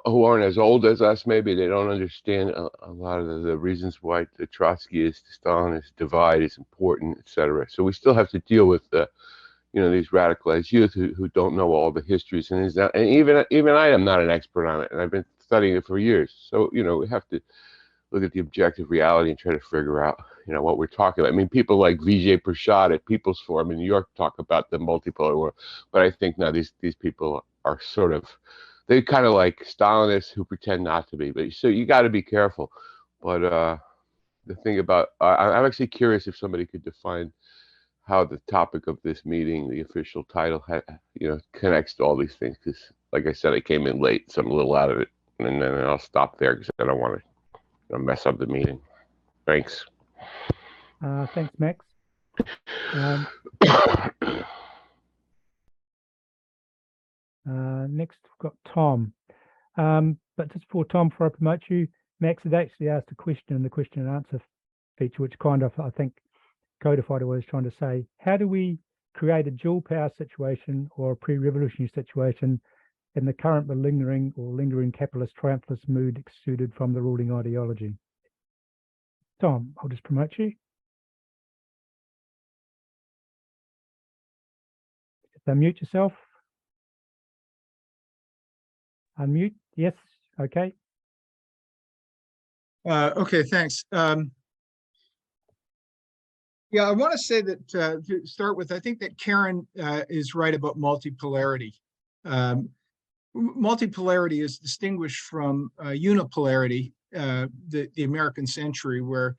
aren't as old as us. Maybe they don't understand a lot of the reasons why the Trotskyist, Stalinist divide is important, etc. So we still have to deal with these radicalized youth who don't know all the histories, and even I am not an expert on it, and I've been studying it for years. So we have to look at the objective reality and try to figure out, what we're talking about. I mean, people like Vijay Prashad at People's Forum in New York talk about the multipolar world, but I think now these people are they're kind of like Stalinists who pretend not to be. But so you got to be careful. But the thing about, I'm actually curious if somebody could define how the topic of this meeting, the official title, connects to all these things. Because, like I said, I came in late, so I'm a little out of it, and then I'll stop there because I don't want to mess up the meeting. Thanks. Thanks, Max. Next, we've got Tom. But just before I promote you, Max had actually asked a question in the question and answer feature, which kind of, I think, codified what I was trying to say. How do we create a dual power situation or a pre-revolutionary situation in the current lingering capitalist triumphalist mood exuded from the ruling ideology? Tom, I'll just promote you. Just unmute yourself. Unmute. Yes. Okay. Okay, thanks. Yeah, I want to say that to start with, I think that Karen is right about multipolarity. Multipolarity is distinguished from unipolarity, the American century, where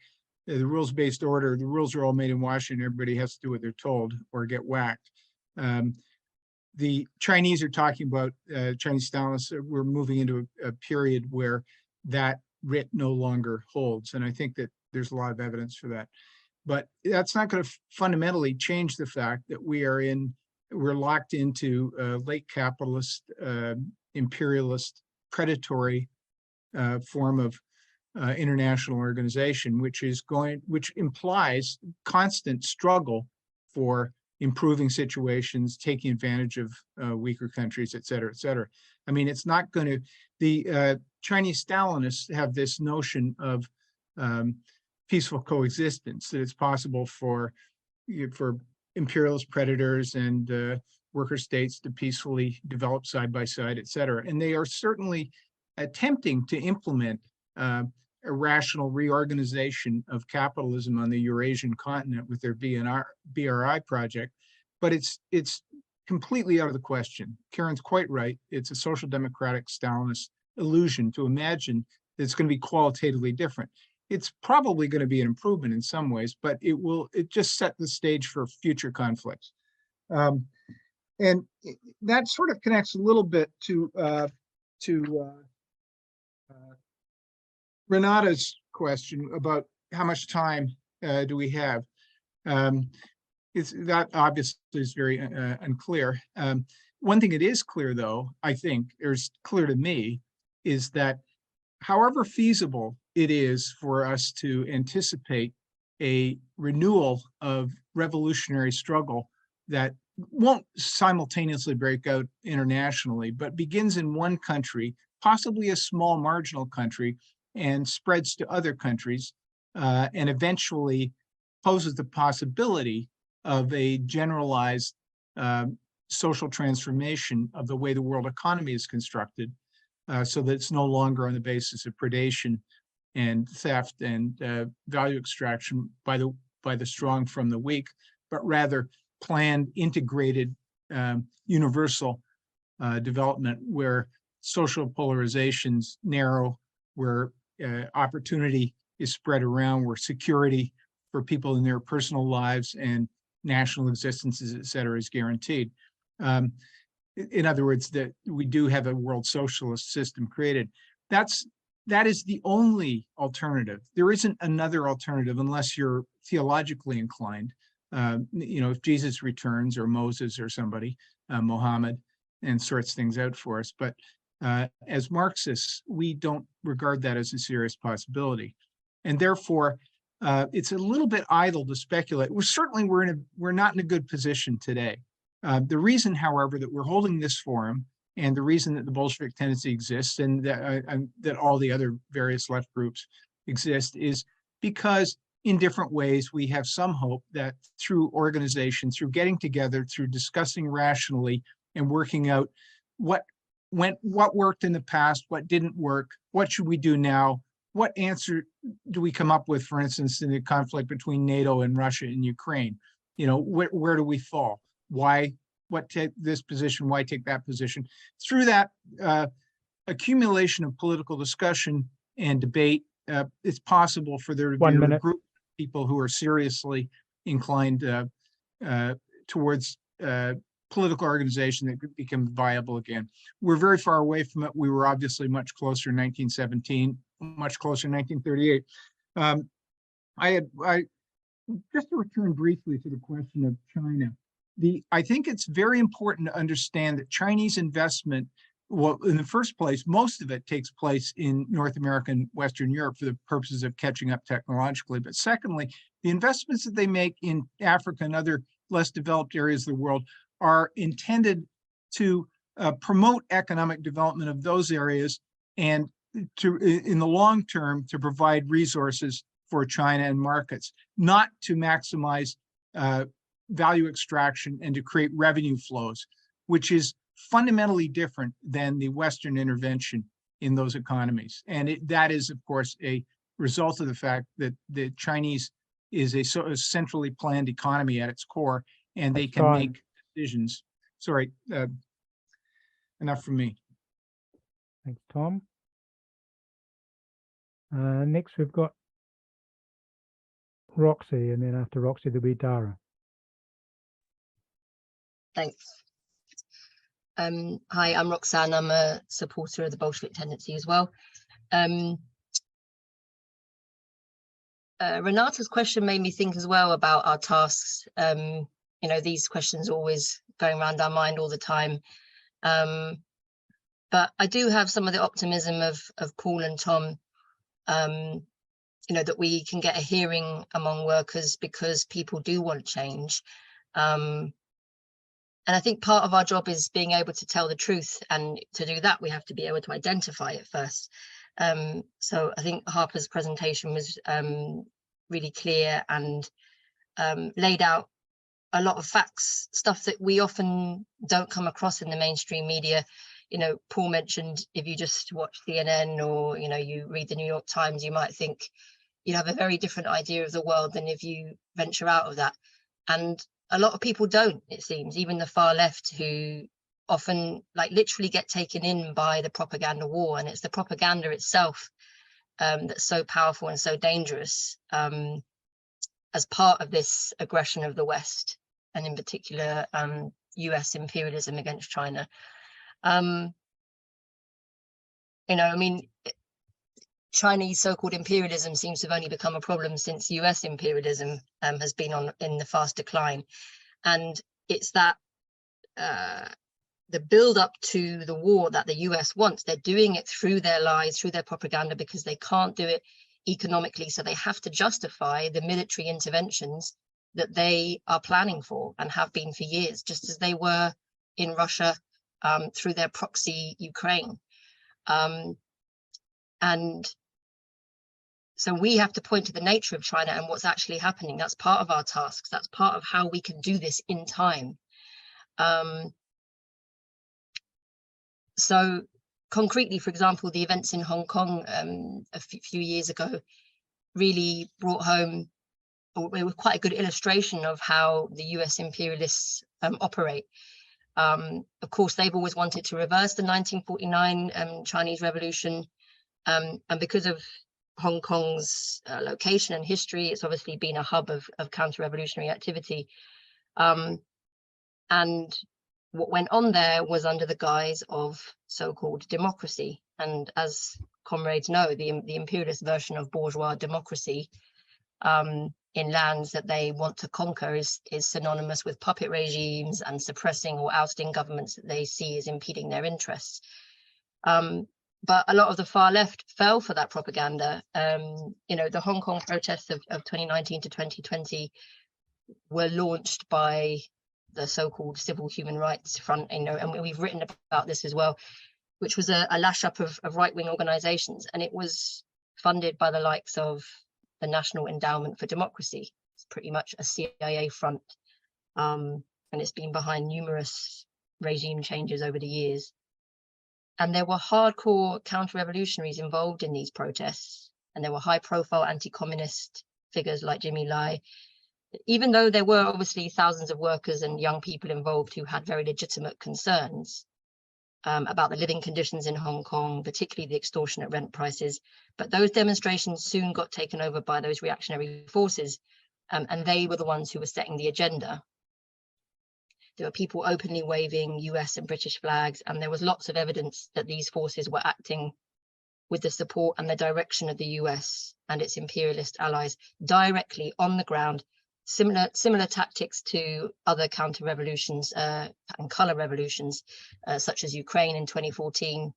the rules-based order, the rules are all made in Washington, everybody has to do what they're told or get whacked. The Chinese are talking about, Chinese Stalinists, we're moving into a period where that writ no longer holds. And I think that there's a lot of evidence for that. But that's not going to fundamentally change the fact that we're locked into a late capitalist, imperialist, predatory form of international organization, which implies constant struggle for improving situations, taking advantage of weaker countries, et cetera, et cetera. I mean, it's not going to, the Chinese Stalinists have this notion of peaceful coexistence, that it's possible for imperialist predators and worker states to peacefully develop side by side, et cetera. And they are certainly attempting to implement a rational reorganization of capitalism on the Eurasian continent with their BRI project, but it's completely out of the question. Karen's quite right. It's a social democratic Stalinist illusion to imagine that it's going to be qualitatively different. It's probably going to be an improvement in some ways, but it just set the stage for future conflicts. And that sort of connects a little bit to Renata's question about how much time do we have. That obviously is very unclear. One thing that is clear, though, I think, or is clear to me, is that however feasible it is for us to anticipate a renewal of revolutionary struggle that won't simultaneously break out internationally, but begins in one country, possibly a small marginal country, and spreads to other countries, and eventually poses the possibility of a generalized social transformation of the way the world economy is constructed, so that it's no longer on the basis of predation and theft and value extraction by the strong from the weak, but rather planned, integrated, universal development where social polarizations narrow, where opportunity is spread around, where security for people in their personal lives and national existences, et cetera, is guaranteed. In other words, that we do have a world socialist system created. That is the only alternative. There isn't another alternative unless you're theologically inclined. If Jesus returns, or Moses or somebody, Mohammed, and sorts things out for us. But as Marxists, we don't regard that as a serious possibility. And therefore, it's a little bit idle to speculate. We're not in a good position today. The reason, however, that we're holding this forum, and the reason that the Bolshevik tendency exists, and that all the other various left groups exist, is because in different ways we have some hope that through organization, through getting together, through discussing rationally and working out what worked in the past, what didn't work, what should we do now, what answer do we come up with, for instance, in the conflict between NATO and Russia and Ukraine? Where do we fall? What take this position? Why take that position? Through that accumulation of political discussion and debate, it's possible for there to be a group of people who are seriously inclined towards political organization that could become viable again. We're very far away from it. We were obviously much closer in 1917, much closer in 1938. Just to return briefly to the question of China, I think it's very important to understand that Chinese investment, well, in the first place, most of it takes place in North America and Western Europe for the purposes of catching up technologically. But secondly, the investments that they make in Africa and other less developed areas of the world are intended to promote economic development of those areas, and to, in the long term, to provide resources for China and markets, not to maximize value extraction and to create revenue flows, which is fundamentally different than the Western intervention in those economies. And that is, of course, a result of the fact that the Chinese is a sort of centrally planned economy at its core, and they That's can fine. make decisions. Sorry, enough from me. Thanks, Tom. Next, we've got Roxy, and then after Roxy, there'll be Dara. Thanks. Hi, I'm Roxanne. I'm a supporter of the Bolshevik tendency as well. Renata's question made me think as well about our tasks. You know, these questions are always going around our mind all the time. But I do have some of the optimism of Paul and Tom, you know, that we can get a hearing among workers because people do want change. And I think part of our job is being able to tell the truth. And to do that, we have to be able to identify it first. So I think Harper's presentation was really clear and laid out a lot of facts, stuff that we often don't come across in the mainstream media. You know, Paul mentioned if you just watch CNN or, you know, you read the New York Times, you might think you have a very different idea of the world than if you venture out of that. And a lot of people don't, it seems, even the far left, who often like literally get taken in by the propaganda war. And it's the propaganda itself that's so powerful and so dangerous as part of this aggression of the West, and in particular US imperialism against China. You know, I mean, Chinese so-called imperialism seems to have only become a problem since US imperialism has been in the fast decline. And it's that the build up to the war that the US wants, they're doing it through their lies, through their propaganda, because they can't do it economically. So they have to justify the military interventions that they are planning for and have been for years, just as they were in Russia through their proxy Ukraine. And so we have to point to the nature of China and what's actually happening. That's part of our tasks. That's part of how we can do this in time. So concretely, for example, the events in Hong Kong a few years ago really brought home, or it was quite a good illustration of how the US imperialists operate. Of course, they've always wanted to reverse the 1949 Chinese Revolution. And because of Hong Kong's location and history, it's obviously been a hub of counter-revolutionary activity. And what went on there was under the guise of so-called democracy. And as comrades know, the imperialist version of bourgeois democracy in lands that they want to conquer is synonymous with puppet regimes and suppressing or ousting governments that they see as impeding their interests. But a lot of the far left fell for that propaganda. You know, the Hong Kong protests of 2019 to 2020 were launched by the so-called Civil Human Rights Front, you know, and we've written about this as well, which was a lash up of right-wing organizations. And it was funded by the likes of the National Endowment for Democracy. It's pretty much a CIA front. And it's been behind numerous regime changes over the years. And there were hardcore counter-revolutionaries involved in these protests. And there were high-profile anti-communist figures like Jimmy Lai. Even though there were obviously thousands of workers and young people involved who had very legitimate concerns about the living conditions in Hong Kong, particularly the extortionate rent prices. But those demonstrations soon got taken over by those reactionary forces. And they were the ones who were setting the agenda. There were people openly waving US and British flags, and there was lots of evidence that these forces were acting with the support and the direction of the US and its imperialist allies directly on the ground. Similar tactics to other counter-revolutions and color revolutions, such as Ukraine in 2014.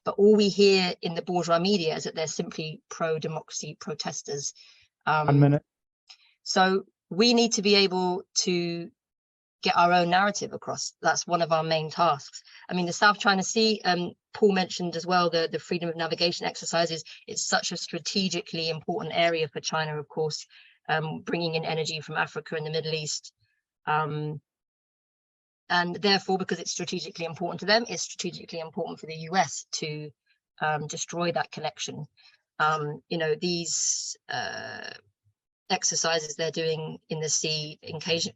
But all we hear in the bourgeois media is that they're simply pro-democracy protesters. 1 minute. So we need to be able to get our own narrative across. That's one of our main tasks. I mean, the South China Sea, Paul mentioned as well, the freedom of navigation exercises. It's such a strategically important area for China, of course. Bringing in energy from Africa and the Middle East. And therefore, because it's strategically important to them, it's strategically important for the US to destroy that connection. You know, these exercises they're doing in the sea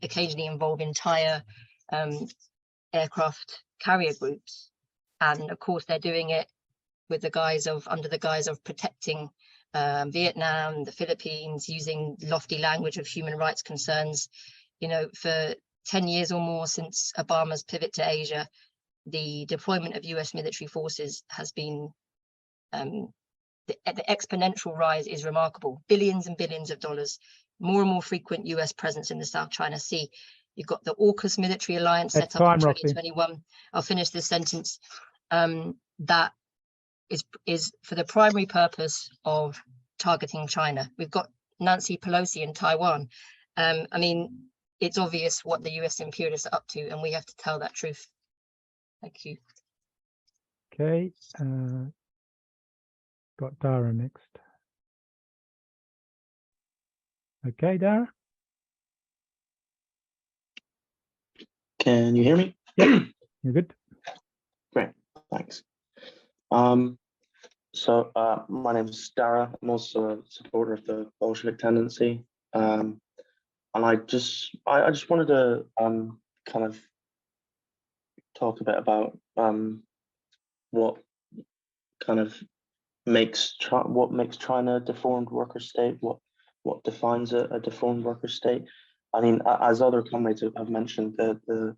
occasionally involve entire aircraft carrier groups. And of course, they're doing it with the guise of, under the guise of protecting Vietnam, the Philippines, using lofty language of human rights concerns. You know, for 10 years or more since Obama's pivot to Asia, the deployment of US military forces has been, the exponential rise is remarkable. Billions and billions of dollars, more and more frequent US presence in the South China Sea. You've got the AUKUS military alliance set up in 2021. I'll finish this sentence. That is for the primary purpose of targeting China. We've got Nancy Pelosi in Taiwan. I mean, it's obvious what the US imperialists are up to, and we have to tell that truth. Thank you. Okay, got Dara next. Okay, Dara. Can you hear me? Yep, you're good. Great, thanks. My name is Dara. I'm also a supporter of the Bolshevik tendency, and I just wanted to kind of talk a bit about what makes China a deformed worker state. What defines a deformed worker state? I mean, as other comrades have mentioned, the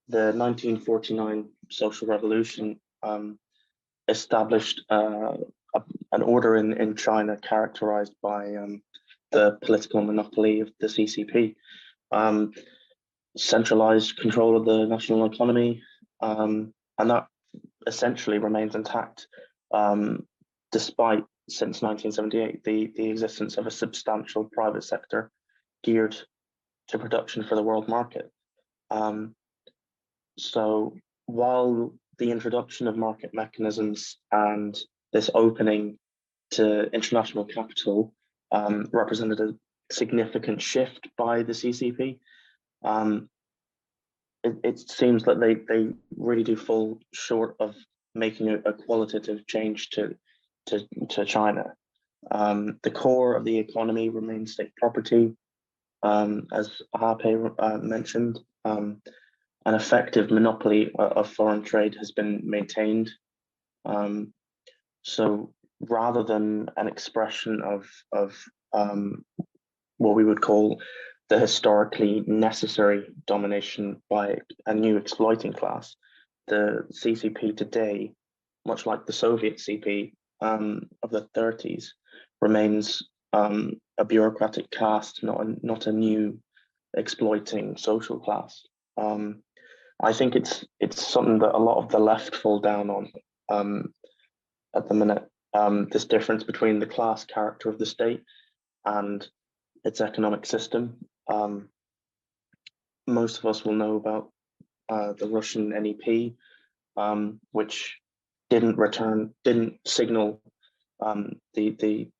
1949 social revolution established an order in China characterized by the political monopoly of the CCP, centralized control of the national economy, and that essentially remains intact despite, since 1978, the existence of a substantial private sector geared to production for the world market. So while the introduction of market mechanisms and this opening to international capital represented a significant shift by the CCP, it seems that they really do fall short of making a qualitative change to China. The core of the economy remains state property, as Harpe mentioned. An effective monopoly of foreign trade has been maintained. So rather than an expression of what we would call the historically necessary domination by a new exploiting class, the CCP today, much like the Soviet CP of the 30s, remains a bureaucratic caste, not a new exploiting social class. I think it's something that a lot of the left fall down on at the minute. This difference between the class character of the state and its economic system. Most of us will know about the Russian NEP, which didn't signal the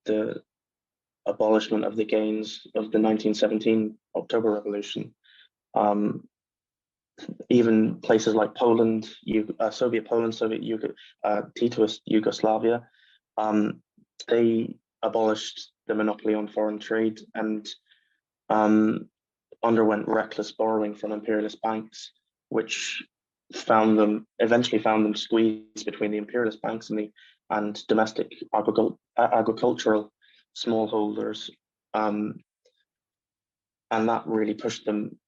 abolishment of the gains of the 1917 October Revolution. Even places like Poland, Soviet Poland, Titoist Yugoslavia, they abolished the monopoly on foreign trade and underwent reckless borrowing from imperialist banks, which eventually found them squeezed between the imperialist banks and domestic agricultural smallholders, and that really pushed them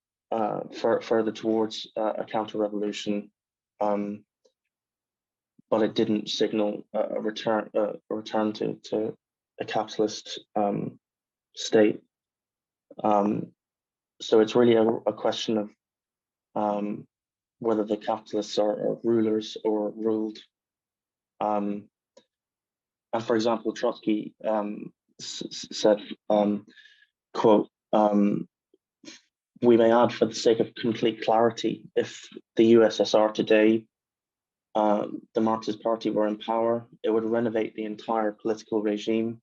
further towards a counter-revolution, but it didn't signal a return to a capitalist state. So it's really a question of whether the capitalists are rulers or ruled. And for example, Trotsky said, quote, "We may add, for the sake of complete clarity, if the USSR today, the Marxist Party, were in power, it would renovate the entire political regime,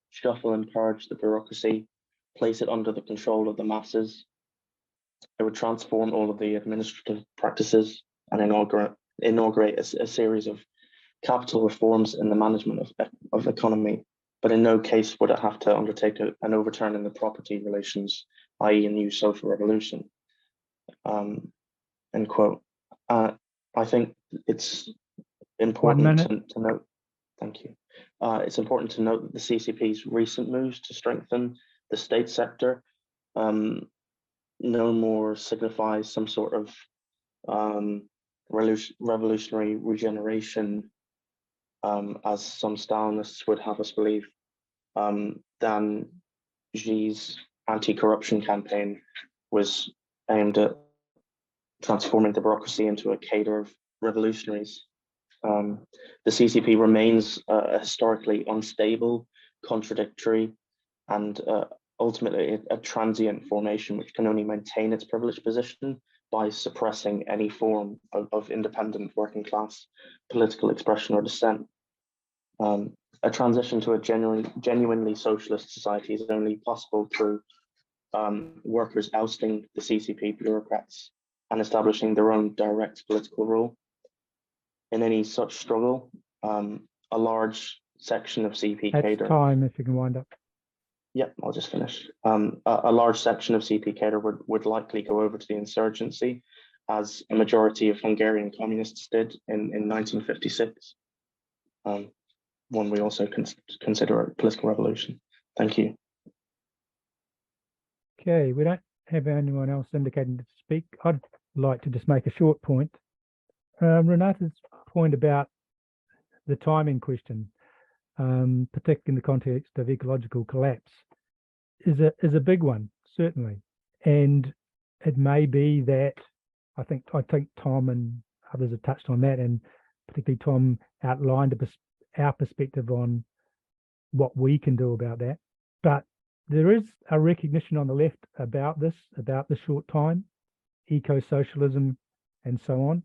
shuffle and purge the bureaucracy, place it under the control of the masses. It would transform all of the administrative practices and inaugurate a series of capital reforms in the management of economy. but in no case would it have to undertake an overturn in the property relations, i.e. a new social revolution. End quote. I think it's important to note, thank you. It's important to note that the CCP's recent moves to strengthen the state sector no more signifies some sort of revolutionary regeneration, as some Stalinists would have us believe, than Xi's anti-corruption campaign was aimed at transforming the bureaucracy into a cadre of revolutionaries. The CCP remains a historically unstable, contradictory, and ultimately a transient formation which can only maintain its privileged position by suppressing any form of independent working class political expression or dissent. A transition to a genuinely socialist society is only possible through workers ousting the CCP bureaucrats and establishing their own direct political rule. In any such struggle, a large section of CP cadre. That's time, if you can wind up. Yep, I'll just finish. A large section of CP cadre would likely go over to the insurgency, as a majority of Hungarian communists did in 1956. One we also consider a political revolution. Thank you. Okay, we don't have anyone else indicating to speak. I'd like to just make a short point. Renata's point about the timing question, particularly in the context of ecological collapse, is a big one, certainly. And it may be that I think Tom and others have touched on that, and particularly Tom outlined our perspective on what we can do about that. But there is a recognition on the left about this, about the short time, eco-socialism, and so on.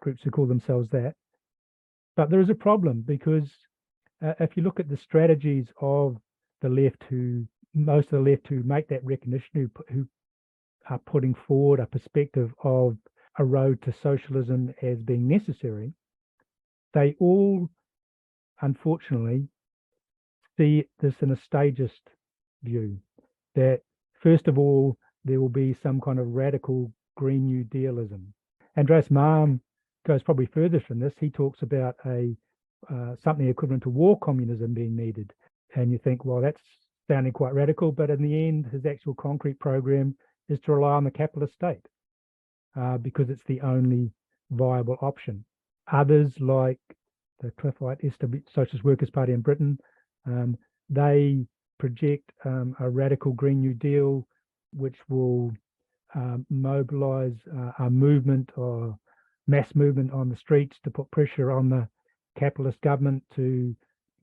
Groups who call themselves that. But there is a problem because if you look at the strategies of the left, most of the left who make that recognition, who are putting forward a perspective of a road to socialism as being necessary, they all, unfortunately, see this in a stagist view, that first of all, there will be some kind of radical Green New Dealism. Andreas Malm goes probably further from this. He talks about something equivalent to war communism being needed. And you think, well, that's sounding quite radical, but in the end, his actual concrete program is to rely on the capitalist state because it's the only viable option. Others, like the Cliffite Socialist Workers' Party in Britain, they project a radical Green New Deal, which will mobilize a movement or mass movement on the streets to put pressure on the capitalist government to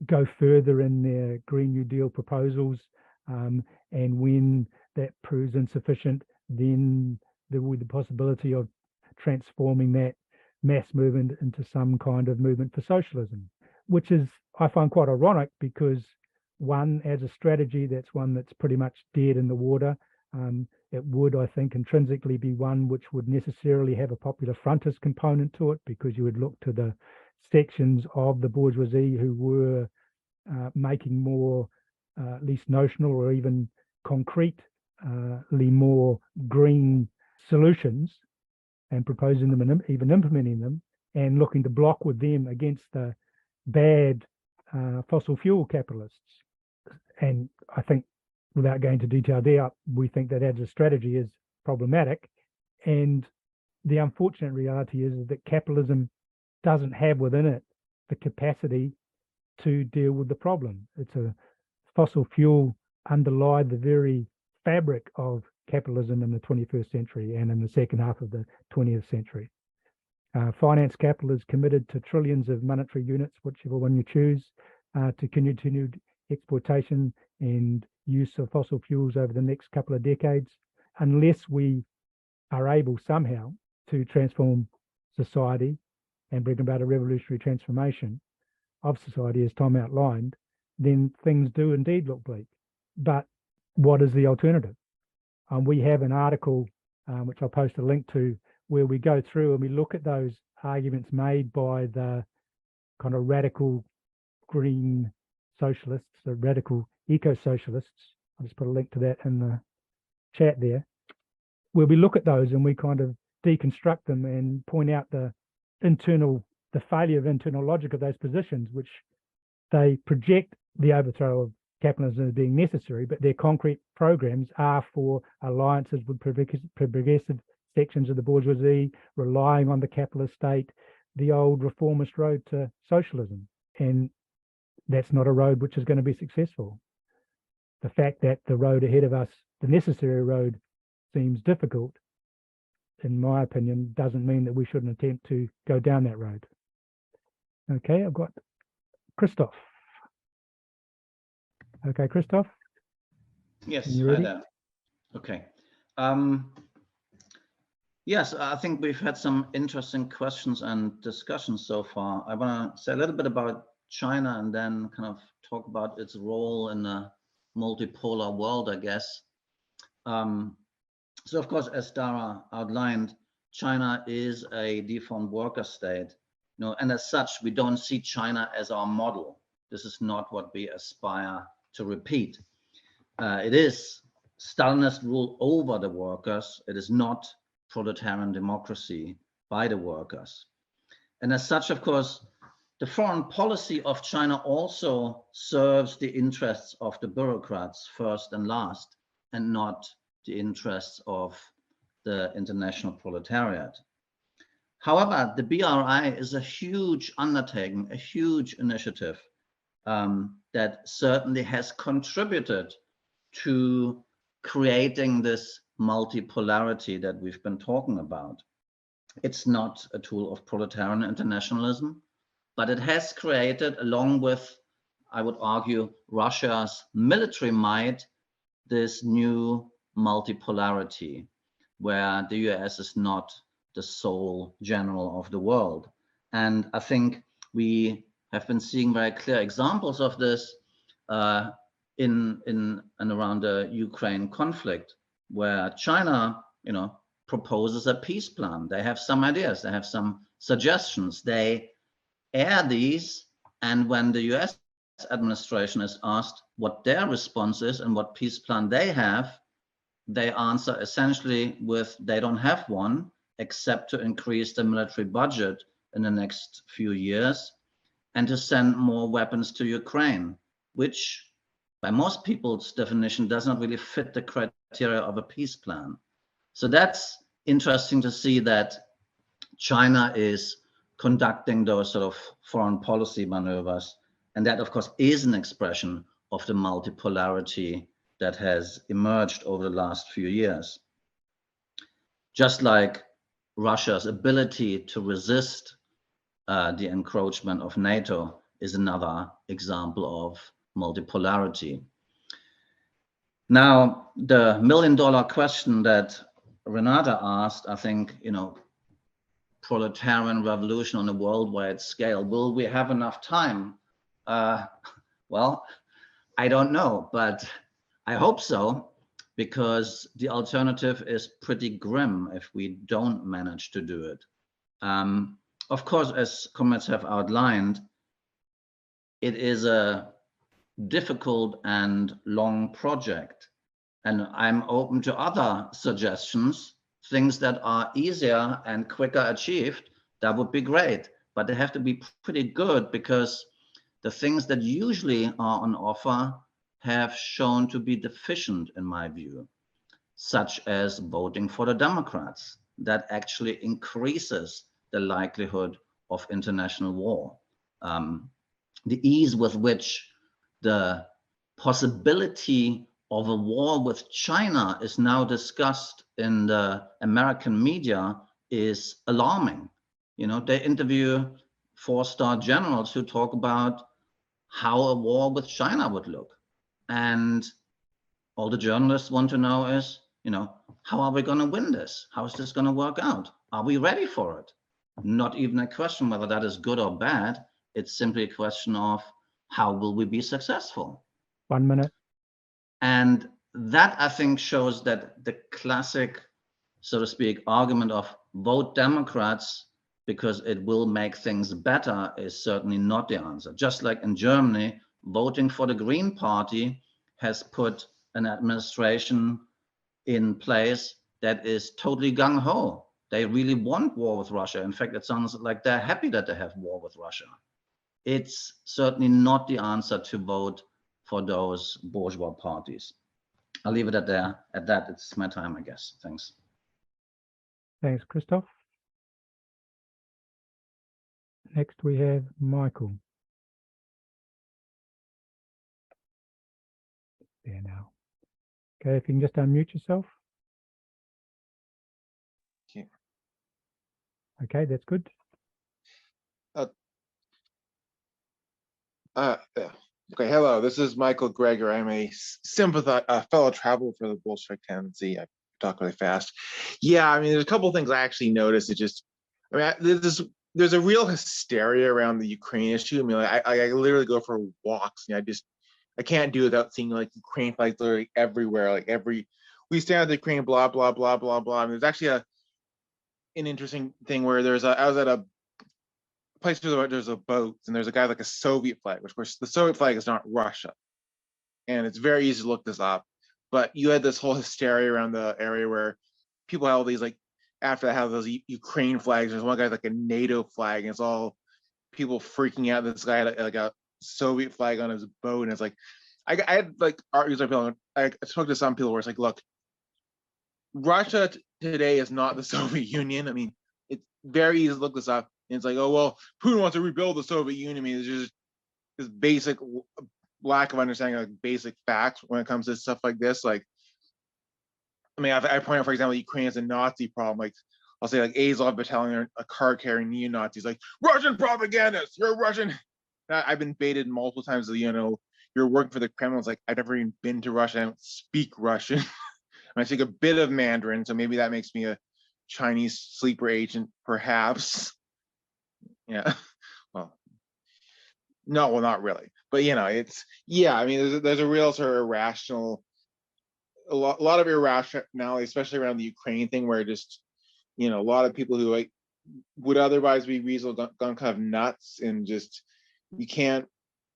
go further in their Green New Deal proposals. And when that proves insufficient, then there will be the possibility of transforming that mass movement into some kind of movement for socialism, which is, I find, quite ironic because one, as a strategy, that's one that's pretty much dead in the water. It would, I think, intrinsically be one which would necessarily have a popular frontist component to it, because you would look to the sections of the bourgeoisie who were making more, at least notional or even concretely more green solutions and proposing them and even implementing them, and looking to block with them against the bad fossil fuel capitalists. And I think, without going into detail there, we think that as a strategy is problematic. And the unfortunate reality is that capitalism doesn't have within it the capacity to deal with the problem. It's a fossil fuel underlie the very fabric of capitalism in the 21st century and in the second half of the 20th century. Finance capital is committed to trillions of monetary units, whichever one you choose, to continued exploitation and use of fossil fuels over the next couple of decades, unless we are able somehow to transform society and bring about a revolutionary transformation of society, as Tom outlined, then things do indeed look bleak. But what is the alternative? We have an article, which I'll post a link to, where we go through and we look at those arguments made by the kind of radical green socialists, the radical eco-socialists. I'll just put a link to that in the chat there, where we look at those and we kind of deconstruct them and point out the failure of internal logic of those positions, which they project the overthrow of capitalism as being necessary, but their concrete programs are for alliances with progressive sections of the bourgeoisie, relying on the capitalist state, the old reformist road to socialism. And that's not a road which is going to be successful. The fact that the road ahead of us, the necessary road, seems difficult, in my opinion, doesn't mean that we shouldn't attempt to go down that road. Okay, I've got Christoph. Okay, Christoph. Yes, you hi ready? there. Okay. Yes, I think we've had some interesting questions and discussions so far. I want to say a little bit about China and then kind of talk about its role in a multipolar world, I guess. So of course, as Dara outlined, China is a deformed worker state, and as such, we don't see China as our model. This is not what we aspire to repeat. It is Stalinist rule over the workers. It is not proletarian democracy by the workers. And as such, of course, the foreign policy of China also serves the interests of the bureaucrats first and last, and not the interests of the international proletariat. However, the BRI is a huge undertaking, a huge initiative that certainly has contributed to creating this multipolarity that we've been talking about. It's not a tool of proletarian internationalism, but it has created, along with, I would argue, Russia's military might, this new multipolarity, where the US is not the sole general of the world. And I think we have been seeing very clear examples of this in and around the Ukraine conflict, where China, proposes a peace plan. They have some ideas, they have some suggestions. They air these, and when the US administration is asked what their response is and what peace plan they have, they answer essentially with they don't have one, except to increase the military budget in the next few years and to send more weapons to Ukraine, which by most people's definition does not really fit the criteria of a peace plan. So that's interesting to see that China is conducting those sort of foreign policy maneuvers. And that, of course, is an expression of the multipolarity that has emerged over the last few years. Just like Russia's ability to resist the encroachment of NATO is another example of multipolarity. Now, the million-dollar question that Renata asked, I think, proletarian revolution on a worldwide scale, will we have enough time? Well, I don't know, but I hope so, because the alternative is pretty grim if we don't manage to do it. Of course, as comrades have outlined, it is a difficult and long project, and I'm open to other suggestions, things that are easier and quicker achieved. That would be great, but they have to be pretty good, because the things that usually are on offer have shown to be deficient, in my view, such as voting for the Democrats. That actually increases the likelihood of international war. The ease with which the possibility of a war with China is now discussed in the American media is alarming. They interview 4-star generals who talk about how a war with China would look. And all the journalists want to know is, how are we going to win this? How is this going to work out? Are we ready for it? Not even a question whether that is good or bad. It's simply a question of how will we be successful? 1 minute. And that, I think, shows that the classic, so to speak, argument of vote Democrats because it will make things better is certainly not the answer. Just like in Germany, voting for the Green Party has put an administration in place that is totally gung-ho. They really want war with Russia. In fact, it sounds like they're happy that they have war with Russia. It's certainly not the answer to vote for those bourgeois parties. I'll leave it at there. At that, it's my time, I guess. Thanks. Thanks, Christoph. Next, we have Michael. There now. Okay, if you can just unmute yourself. Okay, that's good. Okay, hello, this is Michael Greger. I'm a fellow traveler for the Bolshevik tendency. I talk really fast. Yeah, I mean, there's a couple of things I actually noticed. It just, I mean, there's a real hysteria around the Ukraine issue. I mean, I literally go for walks, and I can't do it without seeing like Ukraine flags literally everywhere. Like we stand at the Ukraine, blah blah blah blah blah. I mean, there's actually an interesting thing where I was at a place where there's a boat, and there's a guy like a Soviet flag, which of course the Soviet flag is not Russia, and it's very easy to look this up. But you had this whole hysteria around the area where people have all these like after that have those Ukraine flags. There's one guy like a NATO flag, and it's all people freaking out. This guy had like a Soviet flag on his boat, and it's like I had like arguments with people. I spoke to some people where it's like, look, Russia today is not the Soviet Union. I mean, it's very easy to look this up. And it's like, oh, well, Putin wants to rebuild the Soviet Union. I mean, there's just this basic lack of understanding of basic facts when it comes to stuff like this. Like, I mean, I point out, for example, Ukraine has a Nazi problem. Like, I'll say like Azov battalion are a card-carrying neo-Nazis, like, Russian propagandists, you're Russian. I've been baited multiple times, you're working for the Kremlin. It's like, I've never even been to Russia. I don't speak Russian. I speak a bit of Mandarin, so maybe that makes me a Chinese sleeper agent, perhaps. Yeah, well, no, well, not really, but it's, yeah, I mean, there's a real sort of irrational, a lot of irrationality, especially around the Ukraine thing, where just, a lot of people who like would otherwise be reasonable gone kind of nuts, and just, you can't,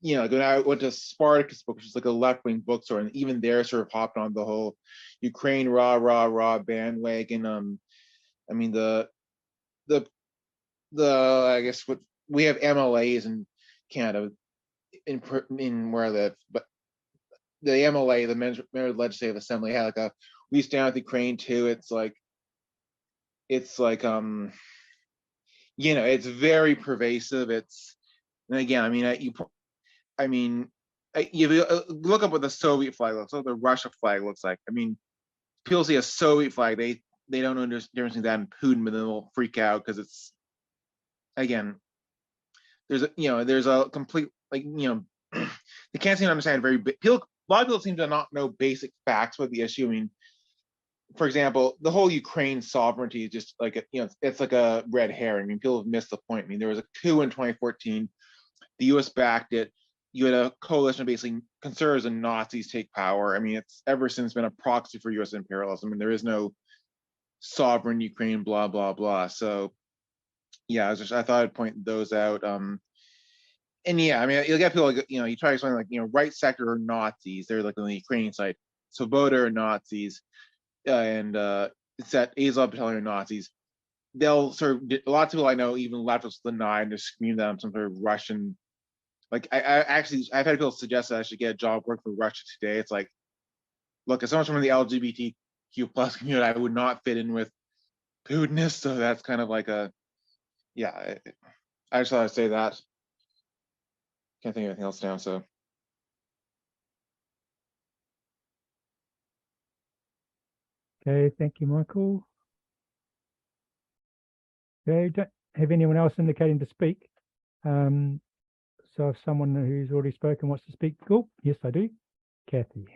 when I went to Spartacus book, which is like a left-wing bookstore, and even there sort of hopped on the whole Ukraine rah bandwagon. I mean, the I guess what we have MLAs in Canada in where I live, but the MLA, the Men's Legislative Assembly, had like we stand with Ukraine too. It's like it's very pervasive. And again, I mean, you look up what the Soviet flag looks like, what the Russia flag looks like. I mean, people see a Soviet flag, they don't understand the difference between that and Putin, but then they'll freak out because it's, again, there's a complete, like, they can't seem to understand a lot of people seem to not know basic facts about the issue. I mean, for example, the whole Ukraine sovereignty is just like it's like a red herring. I mean, people have missed the point. I mean, there was a coup in 2014. The U.S. backed it. You had a coalition of basically conservatives and Nazis take power. I mean, it's ever since been a proxy for U.S. imperialism. I mean, there is no sovereign Ukraine, blah blah blah. So, yeah, I thought I'd point those out. And yeah, I mean, you'll get people like, you try to explain like, right sector are Nazis. They're like on the Ukrainian side. Svoboda are Nazis, and it's that Azov battalion are Nazis. They'll sort of, a lot of people I know, even leftists deny and just scream them some sort of Russian. Like I've had people suggest that I should get a job working for Russia today. It's like, look, as someone from the LGBTQ plus community, I would not fit in with Putinists. So that's kind of like yeah. I just thought I'd say that. Can't think of anything else now. So. Okay, thank you, Michael. Okay, don't have anyone else indicating to speak. So if someone who's already spoken wants to speak, cool. Yes, I do. Kathy.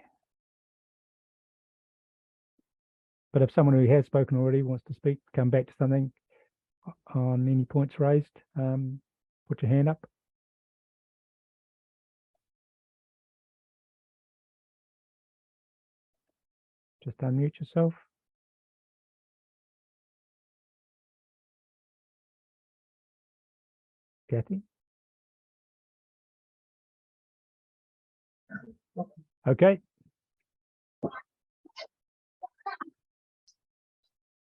But if someone who has spoken already wants to speak, come back to something on any points raised, put your hand up. Just unmute yourself. Kathy? Okay.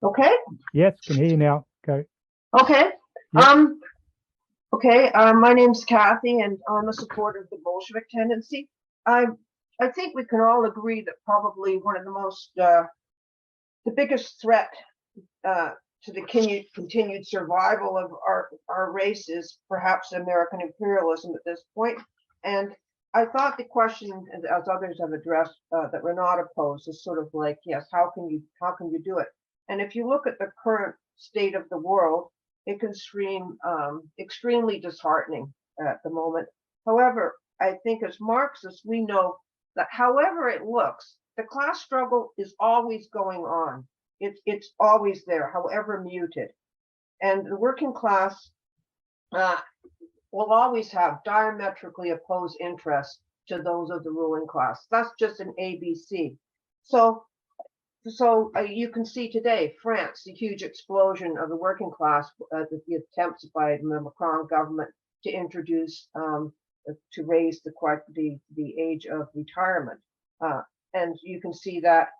Okay. Yes, can hear you now. Go. Okay. Yep. Okay. My name's Kathy, and I'm a supporter of the Bolshevik tendency. I think we can all agree that probably one of the most, the biggest threat to the continued survival of our race is perhaps American imperialism at this point. And I thought the question, as others have addressed, that Renata posed, is sort of like, yes, how can you do it? And if you look at the current state of the world, it can seem extremely disheartening at the moment. However, I think as Marxists, we know that however it looks, the class struggle is always going on. It's always there, however muted. And the working class will always have diametrically opposed interests to those of the ruling class. That's just an ABC. So you can see today, France, the huge explosion of the working class, the attempts by the Macron government to introduce, to raise the age of retirement. And you can see that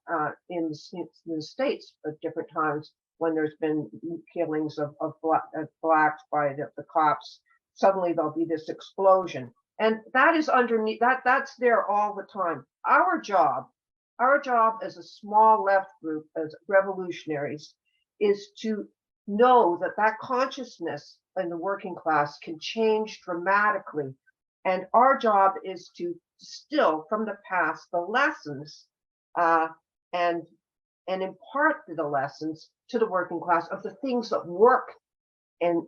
in the States at different times when there's been killings of blacks by the cops. Suddenly there'll be this explosion. And that is underneath, that's there all the time. Our job as a small left group, as revolutionaries, is to know that consciousness in the working class can change dramatically. And our job is to distill from the past the lessons and impart the lessons to the working class of the things that work in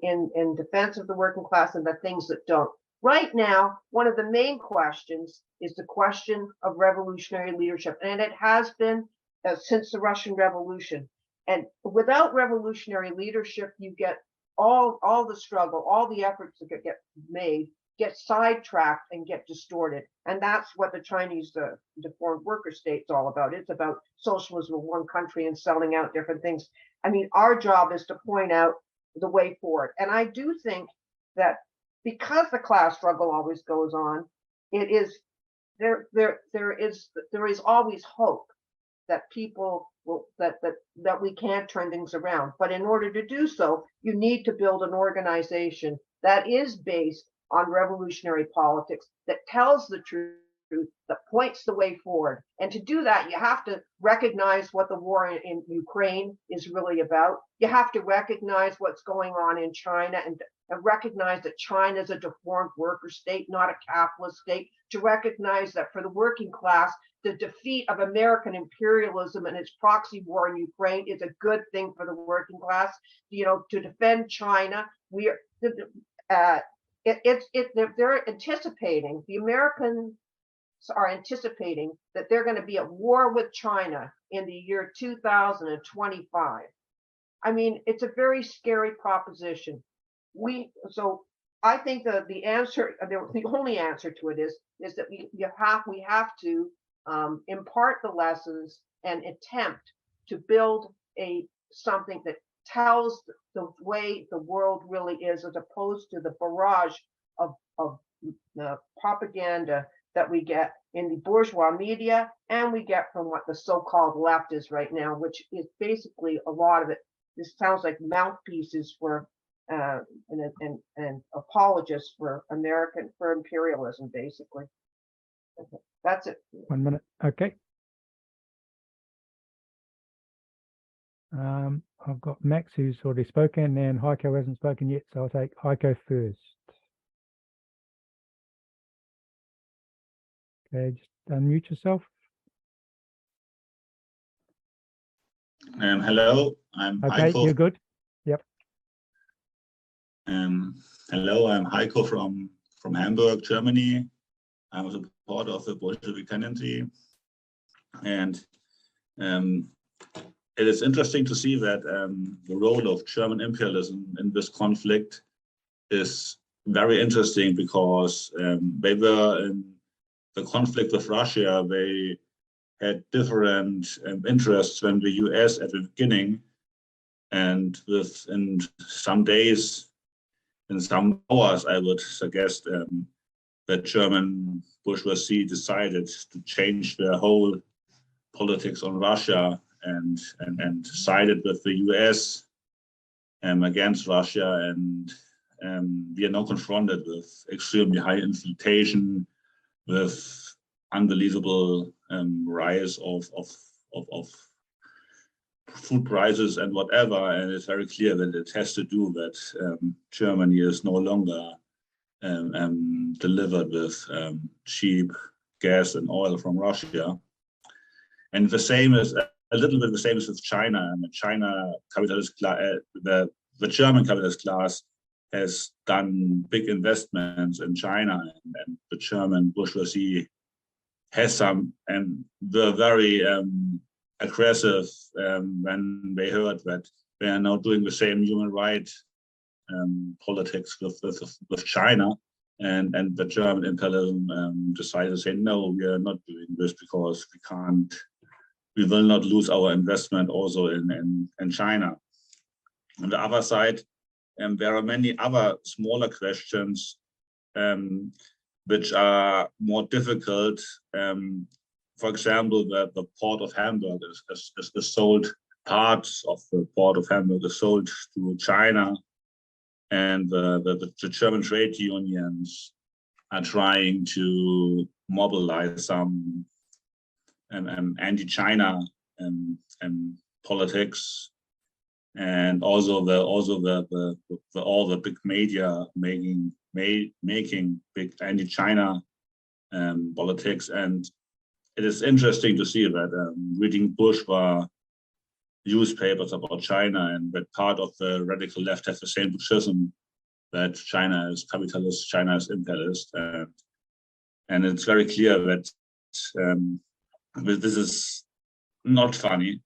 defense of the working class and the things that don't. Right now, one of the main questions is the question of revolutionary leadership, and it has been since the Russian Revolution. And without revolutionary leadership, you get all the struggle, all the efforts that get made, get sidetracked and get distorted. And that's what the Chinese deformed worker state's all about. It's about socialism in one country and selling out different things. I mean, our job is to point out the way forward. And I do think that because the class struggle always goes on, it is there is always hope that people will that we can turn things around. But in order to do so, you need to build an organization that is based on revolutionary politics, that tells the truth, that points the way forward. And to do that, you have to recognize what the war in Ukraine is really about. You have to recognize what's going on in China and recognize that China is a deformed worker state, not a capitalist state. To recognize that for the working class, the defeat of American imperialism and its proxy war in Ukraine is a good thing for the working class. You know, to defend China, they're anticipating, the Americans are anticipating that they're going to be at war with China in the year 2025. I mean, it's a very scary proposition. So I think that the answer, the only answer to it is that we have to impart the lessons and attempt to build something that tells the way the world really is, as opposed to the barrage of propaganda that we get in the bourgeois media and we get from what the so-called left is right now, which is basically a lot of it. This sounds like mouthpieces for and apologists for imperialism, basically. Okay, that's it. 1 minute. Okay. I've got Max who's already spoken and Heiko hasn't spoken yet, so I'll take Heiko first. Okay, just unmute yourself. Hello, I'm okay, Heiko. You're good. Yep. Hello, I'm Heiko from Hamburg, Germany. I'm a supporter of the Bolshevik tendency, and it is interesting to see that the role of German imperialism in this conflict is very interesting, because they were in the conflict with Russia. They had different interests than the US at the beginning, and within some days, in some hours, I would suggest that German bourgeoisie decided to change their whole politics on Russia and sided with the US against Russia, and we are now confronted with extremely high inflation, with unbelievable rise of food prices and whatever, and it's very clear that it has to do that Germany is no longer delivered with cheap gas and oil from Russia. And the same is a little bit the same as with China. And the China capitalist class, the German capitalist class has done big investments in China, and the German bourgeoisie has some, and were very aggressive when they heard that they are now doing the same human rights politics with China, and the German imperialism decided to say, no, we are not doing this because we will not lose our investment also in China. On the other side, there are many other smaller questions which are more difficult. For example, the port of Hamburg is sold, parts of the port of Hamburg is sold to China, and the German trade unions are trying to mobilize some anti-China politics, and also all the big media making big anti-China politics. And it is interesting to see that reading bourgeois newspapers about China, and that part of the radical left has the same position, that China is capitalist, China is imperialist, and it's very clear that this is not funny,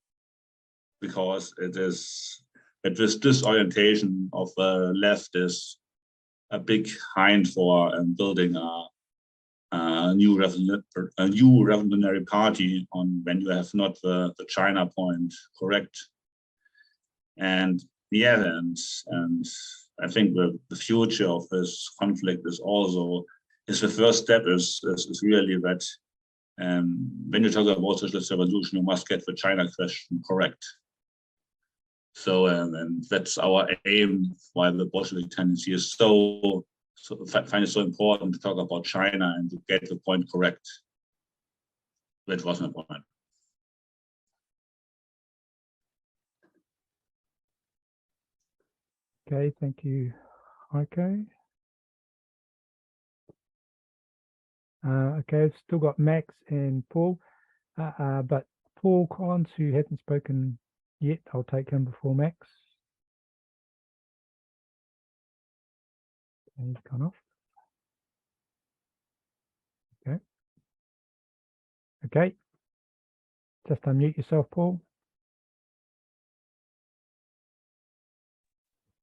because it is that this disorientation of the left is a big hind for building a new revolutionary party on when you have not the China point correct. And yeah, and I think the future of this conflict is the first step is really that when you talk about socialist revolution, you must get the China question correct. So and that's our aim, why the Bolshevik tendency is find it so important to talk about China and to get the point correct. That was my point. Okay, thank you, Heiko. Okay, I've still got Max and Paul, but Paul Collins, who hasn't spoken yet, I'll take him before Max. And he's gone off. Okay. Okay. Just unmute yourself, Paul.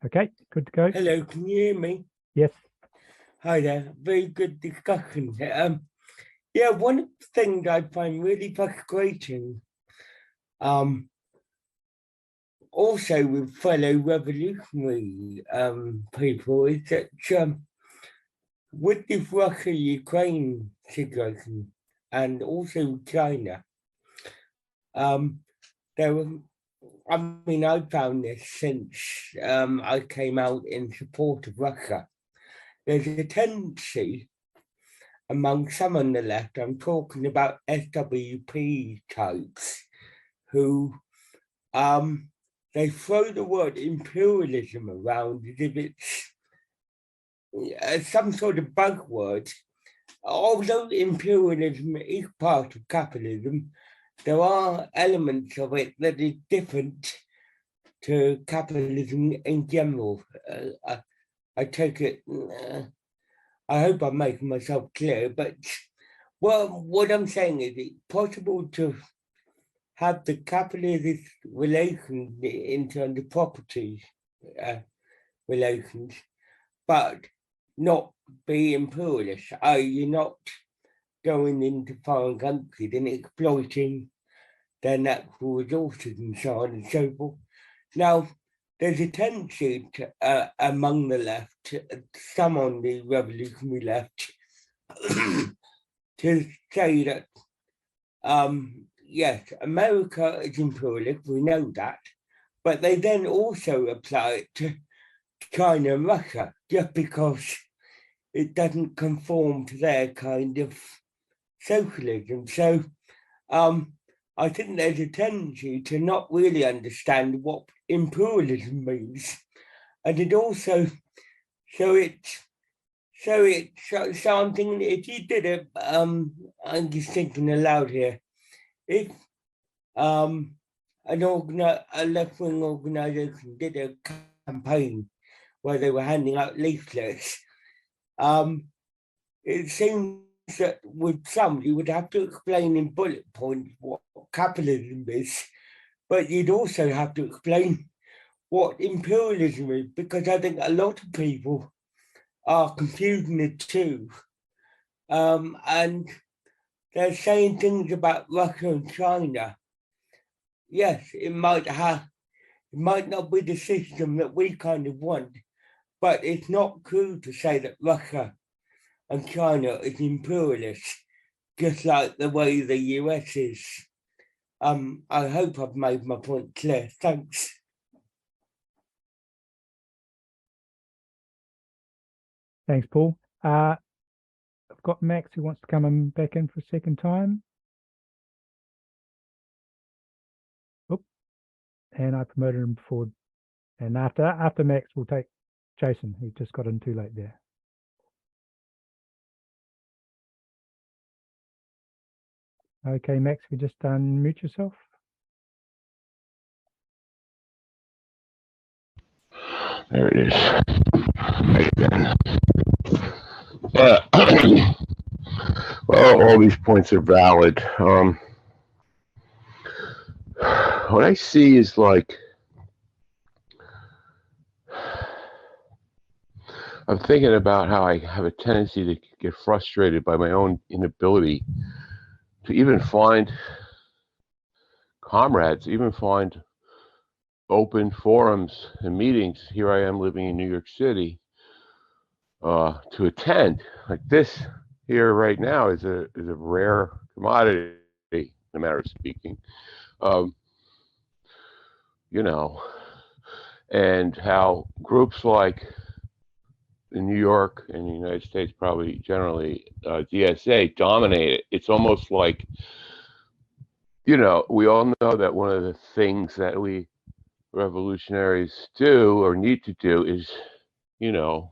Okay, good to go. Hello, can you hear me? Yes. Hi there. Very good discussion. Yeah, one thing I find really frustrating, also with fellow revolutionary people, is that with this Russia-Ukraine situation and also China, I found this since I came out in support of Russia. There's a tendency among some on the left, I'm talking about SWP types, who they throw the word imperialism around as if it's some sort of buzzword. Although imperialism is part of capitalism, there are elements of it that is different to capitalism in general. I take it, I hope I'm making myself clear, but what I'm saying is it's possible to have the capitalist relations in terms of property relations, but not be imperialist. You're not going into foreign countries and exploiting their natural resources and so on and so forth. Now, there's a tendency to, among the left, some on the revolutionary left, to say that, yes, America is imperialist, we know that, but they then also apply it to China and Russia just because it doesn't conform to their kind of socialism. So I think there's a tendency to not really understand what imperialism means. And it also, so I'm thinking if you did it, I'm just thinking aloud here, if a left-wing organization did a campaign where they were handing out leaflets, it seems that with some you would have to explain in bullet points what capitalism is, but you'd also have to explain what imperialism is, because I think a lot of people are confusing the two, and they're saying things about Russia and China. Yes, it might not be the system that we kind of want, but it's not true to say that Russia and China is imperialist, just like the way the US is. I hope I've made my point clear. Thanks. Thanks, Paul. I've got Max who wants to come back in for a second time. Oop. And I promoted him forward. And after Max, we'll take Jason, who just got in too late there. Okay, Max, we just unmute yourself. There it is. Again. Well, all these points are valid. What I see is like, I'm thinking about how I have a tendency to get frustrated by my own inability to even find comrades, even find open forums and meetings. Here I am living in New York City to attend. Like this here right now is a rare commodity, in a matter of speaking. You know, and how groups like in New York and the United States, probably generally, DSA dominate it. It's almost like, you know, we all know that one of the things that we revolutionaries do or need to do is, you know,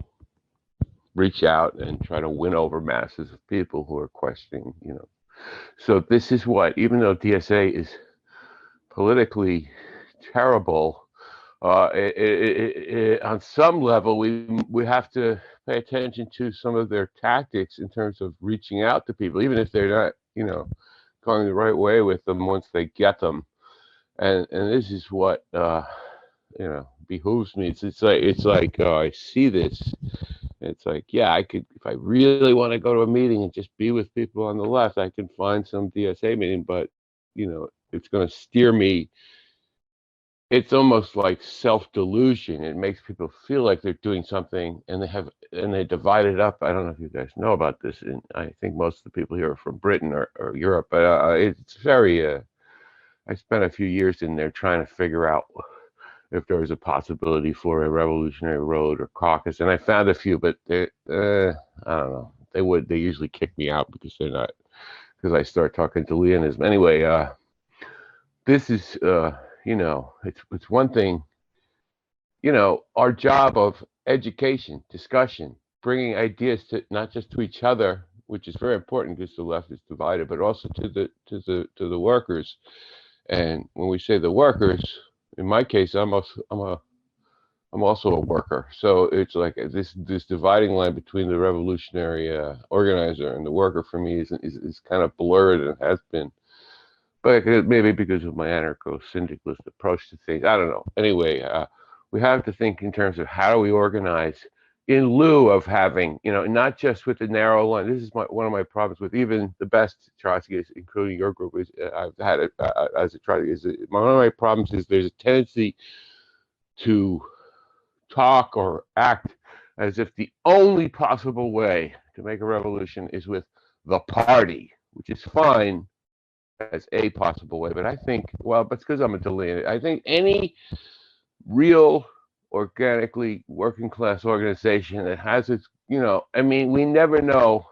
reach out and try to win over masses of people who are questioning, you know. So this is what, even though DSA is politically terrible, on some level, we have to pay attention to some of their tactics in terms of reaching out to people, even if they're not, you know, going the right way with them once they get them. And this is what you know, behooves me. It's like I see this. It's like, yeah, I could, if I really want to go to a meeting and just be with people on the left, I can find some DSA meeting, but you know, it's going to steer me. It's almost like self-delusion. It makes people feel like they're doing something, and they divide it up. I don't know if you guys know about this, and I think most of the people here are from Britain or Europe, but it's very, I spent a few years in there trying to figure out if there was a possibility for a revolutionary road or caucus, and I found a few, but I don't know. They usually kick me out because they're not, because I start talking to Leonism. Anyway, this is, you know, it's one thing, you know, our job of education, discussion, bringing ideas to not just to each other, which is very important because the left is divided, but also to the workers. And when we say the workers, in my case, I'm also a worker. So it's like this dividing line between the revolutionary organizer and the worker for me is kind of blurred, and has been. But maybe because of my anarcho-syndicalist approach to things, I don't know. Anyway, we have to think in terms of how do we organize in lieu of having, you know, not just with the narrow line. This is one of my problems with even the best Trotskyists, including your group. Is I've had it as a Trotskyist. One of my problems is there's a tendency to talk or act as if the only possible way to make a revolution is with the party, which is fine as a possible way. But I think, well, but it's because I'm a delineator. I think any real organically working class organization that has its, I mean, we never know,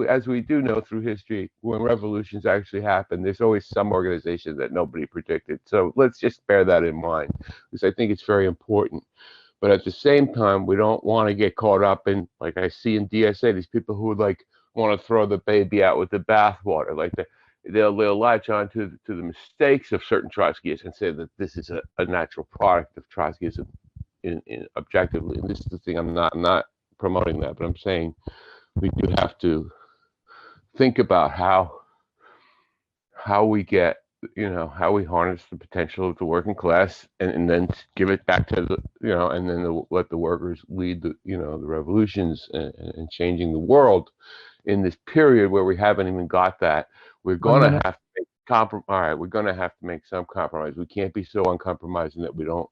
as we do know through history, when revolutions actually happen, there's always some organization that nobody predicted. So let's just bear that in mind, because I think it's very important. But at the same time, we don't want to get caught up in, like I see in DSA, these people who would like want to throw the baby out with the bathwater. Like they'll latch on to the mistakes of certain Trotskyists and say that this is a natural product of Trotskyism in objectively. And this is the thing, I'm not promoting that, but I'm saying we do have to think about how we get, how we harness the potential of the working class and then give it back to the, and then let the workers lead the, the revolutions and changing the world in this period where we haven't even got that. We're going to have to make all right, we're going to have to make some compromise. We can't be so uncompromising that we don't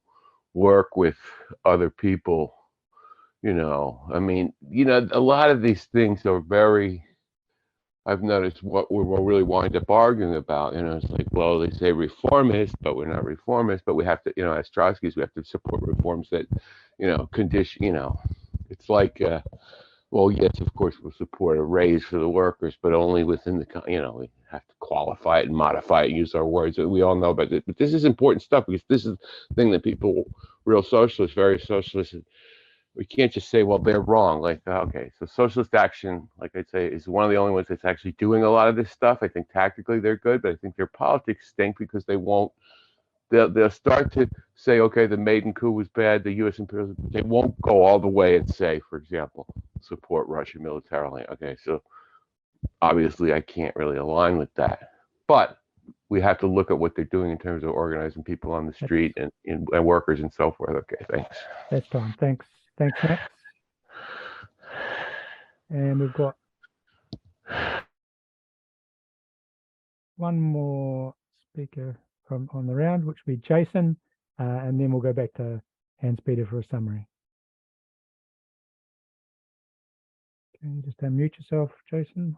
work with other people. I mean, a lot of these things are very, I've noticed what we're really wind up arguing about, it's like, well, they say reformist, but we're not reformist, but we have to, as Trotskyists, we have to support reforms that, condition, it's like, well, yes, of course, we'll support a raise for the workers, but only within the, we have to qualify it and modify it, use our words that we all know about it. But this is important stuff, because this is the thing that people, real socialists, very socialists, we can't just say, well, they're wrong. Like, okay, so Socialist Action, like I'd say, is one of the only ones that's actually doing a lot of this stuff. I think tactically they're good, but I think their politics stink because they'll start to say, okay, the Maidan coup was bad, the U.S. imperialism, they won't go all the way and say, for example, support Russia militarily. Okay, so obviously I can't really align with that. But we have to look at what they're doing in terms of organizing people on the street and workers and so forth. Okay, thanks. That's fine. Thanks, Max. And we've got one more speaker on the round, which will be Jason, and then we'll go back to Hans-Peter for a summary. Can you just unmute yourself, Jason?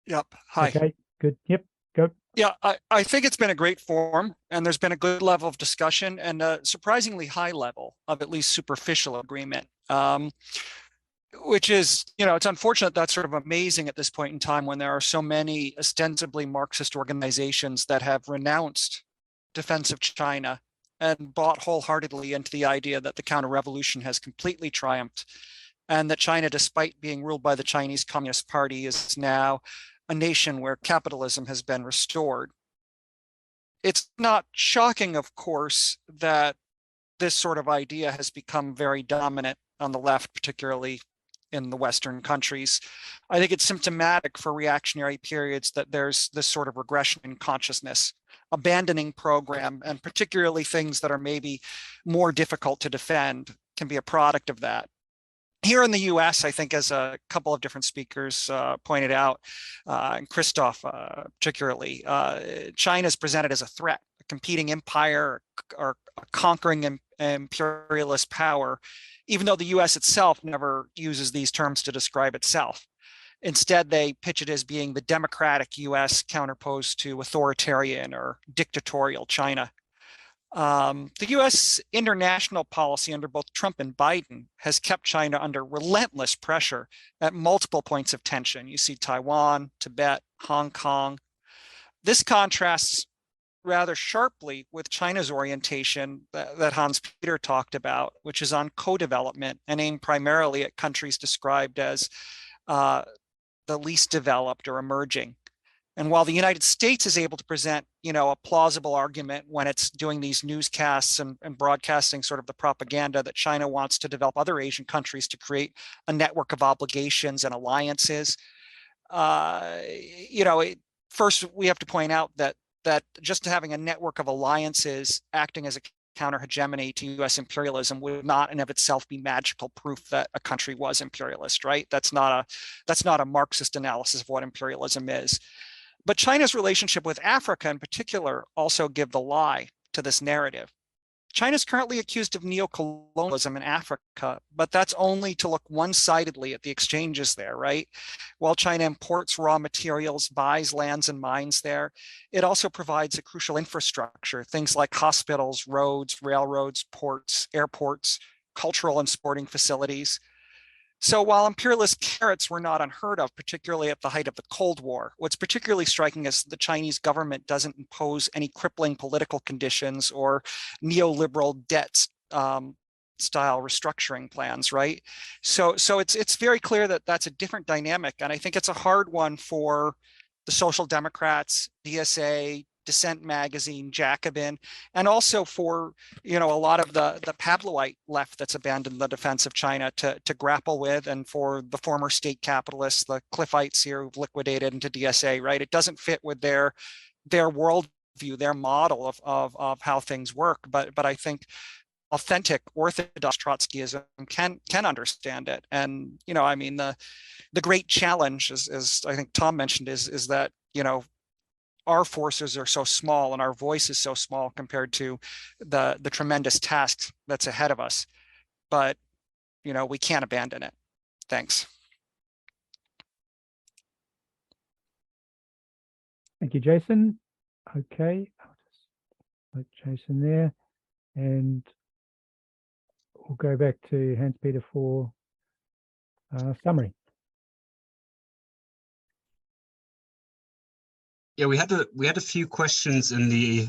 Yep. Hi. Okay, good. Yep, go. Yeah, I think it's been a great forum, and there's been a good level of discussion and a surprisingly high level of at least superficial agreement, which is, it's unfortunate that's sort of amazing at this point in time when there are so many ostensibly Marxist organizations that have renounced defense of China and bought wholeheartedly into the idea that the counter-revolution has completely triumphed and that China, despite being ruled by the Chinese Communist Party, is now a nation where capitalism has been restored. It's not shocking, of course, that this sort of idea has become very dominant on the left, particularly in the Western countries. I think it's symptomatic for reactionary periods that there's this sort of regression in consciousness, abandoning program, and particularly things that are maybe more difficult to defend can be a product of that. Here in the US, I think, as a couple of different speakers pointed out, and Christoph particularly, China is presented as a threat, a competing empire, or a conquering imperialist power, even though the US itself never uses these terms to describe itself. Instead, they pitch it as being the democratic US counterposed to authoritarian or dictatorial China. The US international policy under both Trump and Biden has kept China under relentless pressure at multiple points of tension. You see Taiwan, Tibet, Hong Kong. This contrasts rather sharply with China's orientation that Hans-Peter talked about, which is on co-development and aimed primarily at countries described as the least developed or emerging. And while the United States is able to present, a plausible argument when it's doing these newscasts and broadcasting sort of the propaganda that China wants to develop other Asian countries to create a network of obligations and alliances, first we have to point out that just having a network of alliances acting as a counter hegemony to US imperialism would not in of itself be magical proof that a country was imperialist, right? That's not a Marxist analysis of what imperialism is. But China's relationship with Africa in particular also give the lie to this narrative. China's currently accused of neocolonialism in Africa, but that's only to look one-sidedly at the exchanges there, right? While China imports raw materials, buys lands and mines there, it also provides a crucial infrastructure, things like hospitals, roads, railroads, ports, airports, cultural and sporting facilities. So while imperialist carrots were not unheard of, particularly at the height of the Cold War, what's particularly striking is the Chinese government doesn't impose any crippling political conditions or neoliberal debt style restructuring plans, right? So it's very clear that that's a different dynamic. And I think it's a hard one for the Social Democrats, DSA, Dissent magazine, Jacobin, and also for, you know, a lot of the Pabloite left that's abandoned the defense of China to grapple with, and for the former state capitalists, the Cliffites here who've liquidated into DSA, right? It doesn't fit with their worldview, their model of how things work. But I think authentic orthodox Trotskyism can understand it. And, you know, I mean, the great challenge, as I think Tom mentioned, is that, you know, our forces are so small and our voice is so small compared to the tremendous task that's ahead of us. But, you know, we can't abandon it. Thanks. Thank you, Jason. Okay, I'll just let Jason there, and we'll go back to Hans-Peter for summary. Yeah, we had a few questions in the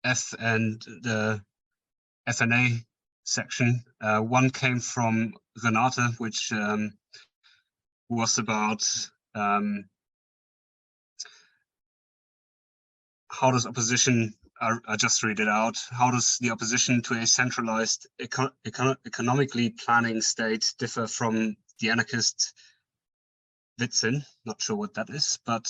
F and the FNA section. One came from Renate, which was about how does opposition, I just read it out, how does the opposition to a centralized economically planning state differ from the anarchist Witzin? Not sure what that is, but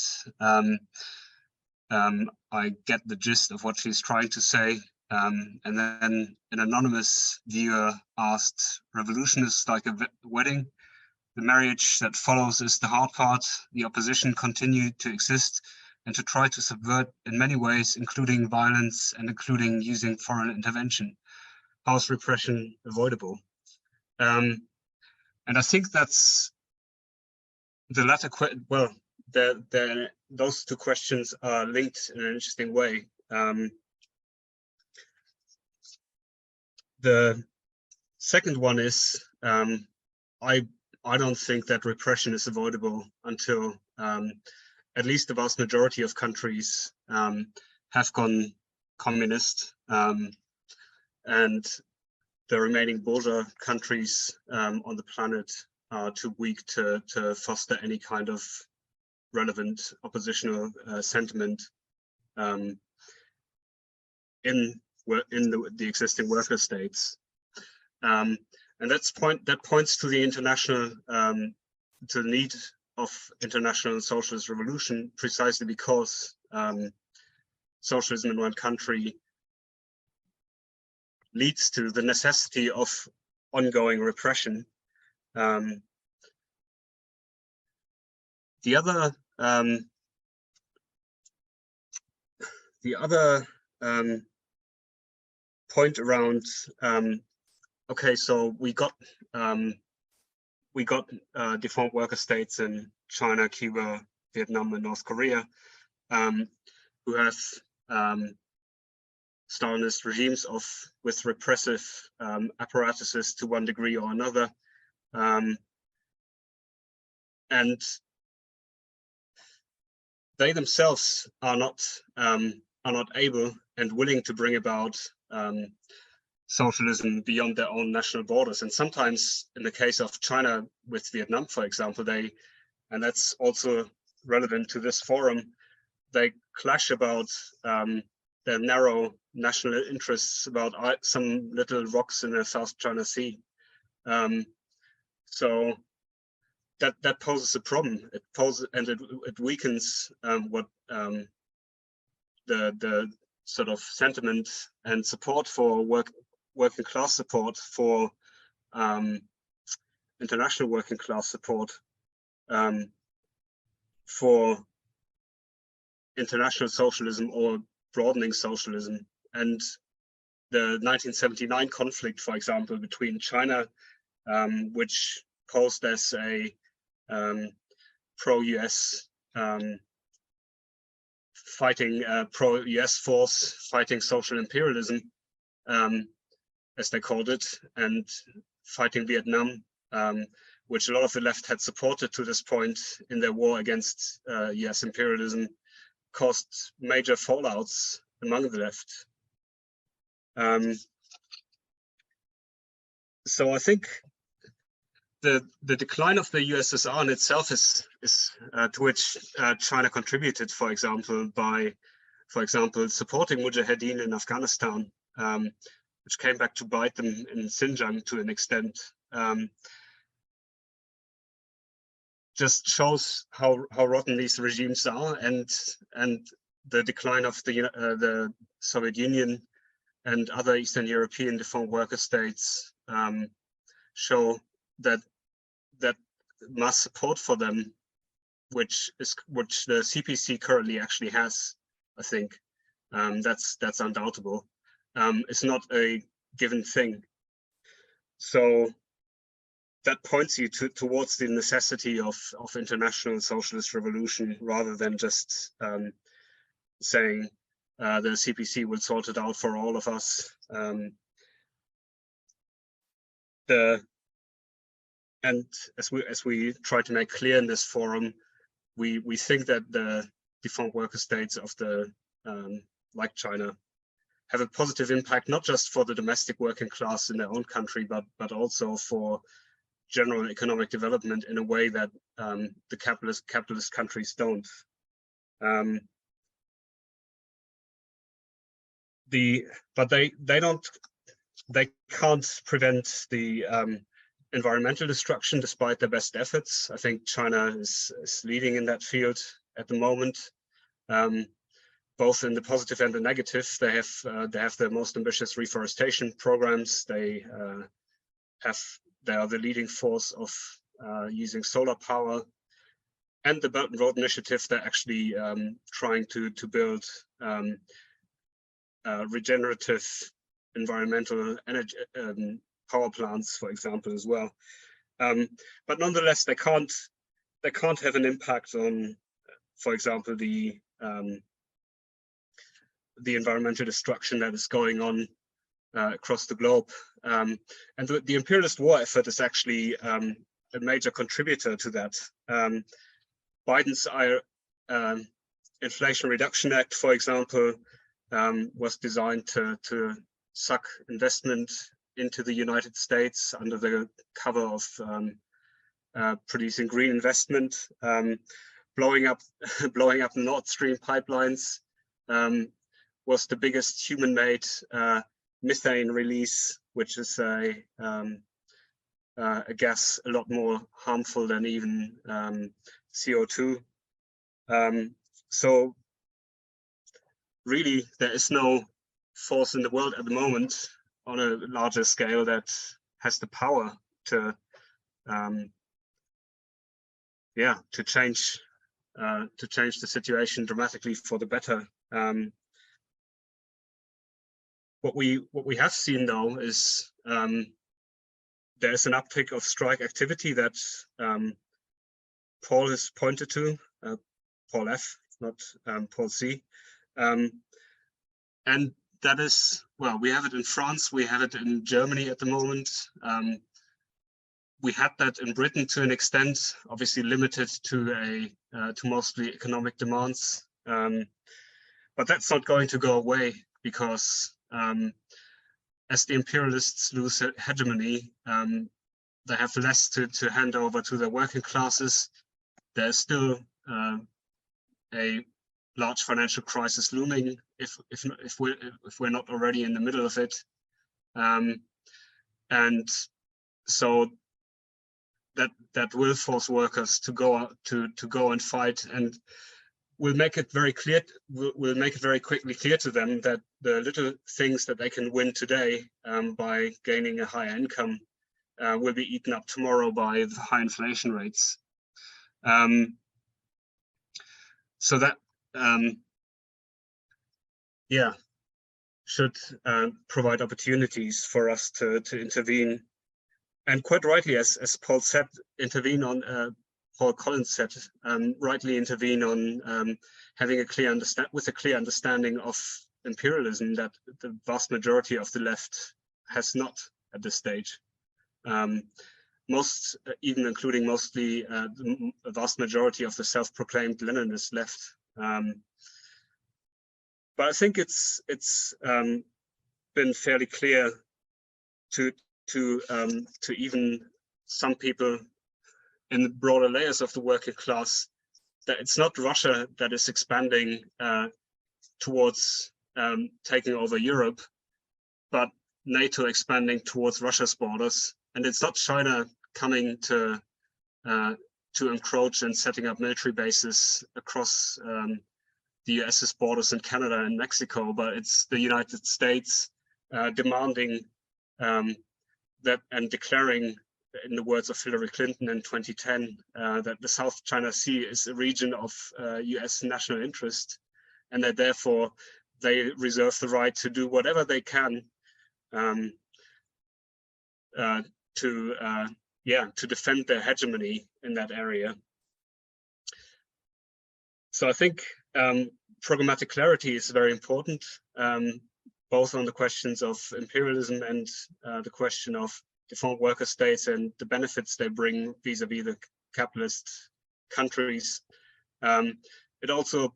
I get the gist of what she's trying to say. And then an anonymous viewer asked, revolution is like a wedding. The marriage that follows is the hard part. The opposition continued to exist and to try to subvert in many ways, including violence and including using foreign intervention. How is repression avoidable? And I think that's the latter well, those two questions are linked in an interesting way. The second one is, I don't think that repression is avoidable until at least the vast majority of countries have gone communist, and the remaining bourgeois countries on the planet are too weak to foster any kind of relevant oppositional sentiment in the existing worker states, and that points to the international to the need of international socialist revolution, precisely because socialism in one country leads to the necessity of ongoing repression. The other point around, okay, so we got deformed worker states in China, Cuba, Vietnam, and North Korea, who have Stalinist regimes with repressive apparatuses to one degree or another, and they themselves are not able and willing to bring about socialism beyond their own national borders. And sometimes, in the case of China with Vietnam, for example, and that's also relevant to this forum, they clash about their narrow national interests about some little rocks in the South China Sea. So that poses a problem. It weakens what the sort of sentiment and support for working class support, for international working class support, for international socialism or broadening socialism. And the 1979 conflict, for example, between China, which posed as a pro-US fighting pro-US force fighting social imperialism, as they called it, and fighting Vietnam, which a lot of the left had supported to this point in their war against US imperialism, caused major fallouts among the left. So I think the decline of the USSR in itself is to which China contributed, for example, by, supporting Mujahideen in Afghanistan, which came back to bite them in Xinjiang to an extent. Just shows how rotten these regimes are, and the decline of the Soviet Union and other Eastern European deformed worker states show that mass support for them, which the CPC currently actually has, I think, that's undoubtable. It's not a given thing. So that points you towards the necessity of international socialist revolution, rather than just saying the CPC will sort it out for all of us. And as we try to make clear in this forum, we think that the deformed worker states of the like China have a positive impact, not just for the domestic working class in their own country, but also for general economic development in a way that the capitalist countries don't. But they can't prevent the environmental destruction despite their best efforts. I think China is leading in that field at the moment, both in the positive and the negative. They have the most ambitious reforestation programs. They are the leading force of using solar power, and the Belt and Road Initiative. They're actually trying to build regenerative environmental energy power plants, for example, as well. But nonetheless, they can't have an impact on, for example, the environmental destruction that is going on across the globe. And the imperialist war effort is actually a major contributor to that. Biden's Inflation Reduction Act, for example, was designed to suck investment into the United States under the cover of producing green investment. Blowing up the Nord Stream pipelines was the biggest human-made methane release, which is a gas a lot more harmful than even CO2. So really, there is no force in the world at the moment on a larger scale that has the power to change the situation dramatically for the better. What we have seen though is there's an uptick of strike activity that Paul has pointed to, Paul F, not Paul C. And that is, well, we have it in France, we have it in Germany at the moment. We had that in Britain to an extent, obviously limited to mostly economic demands. But that's not going to go away, because as the imperialists lose hegemony, they have less to hand over to the working classes. There's still a large financial crisis looming if we're not already in the middle of it, and so that will force workers to go and fight, and will make it very clear. Will make it very quickly clear to them that the little things that they can win today by gaining a higher income will be eaten up tomorrow by the high inflation rates. So that, yeah, should provide opportunities for us to intervene. And quite rightly, as Paul said, intervene on, Paul Collins said, rightly intervene on having a clear understanding of imperialism that the vast majority of the left has not at this stage. Most, even including mostly the vast majority of the self-proclaimed Leninist left. But I think it's been fairly clear to even some people in the broader layers of the working class that it's not Russia that is expanding towards taking over Europe, but NATO expanding towards Russia's borders, and it's not China coming to encroach and setting up military bases across the US's borders in Canada and Mexico, but it's the United States demanding that and declaring, in the words of Hillary Clinton in 2010, that the South China Sea is a region of US national interest, and that therefore they reserve the right to do whatever they can to defend their hegemony in that area. So I think programmatic clarity is very important, both on the questions of imperialism and the question of deformed worker states and the benefits they bring vis-a-vis the capitalist countries. It also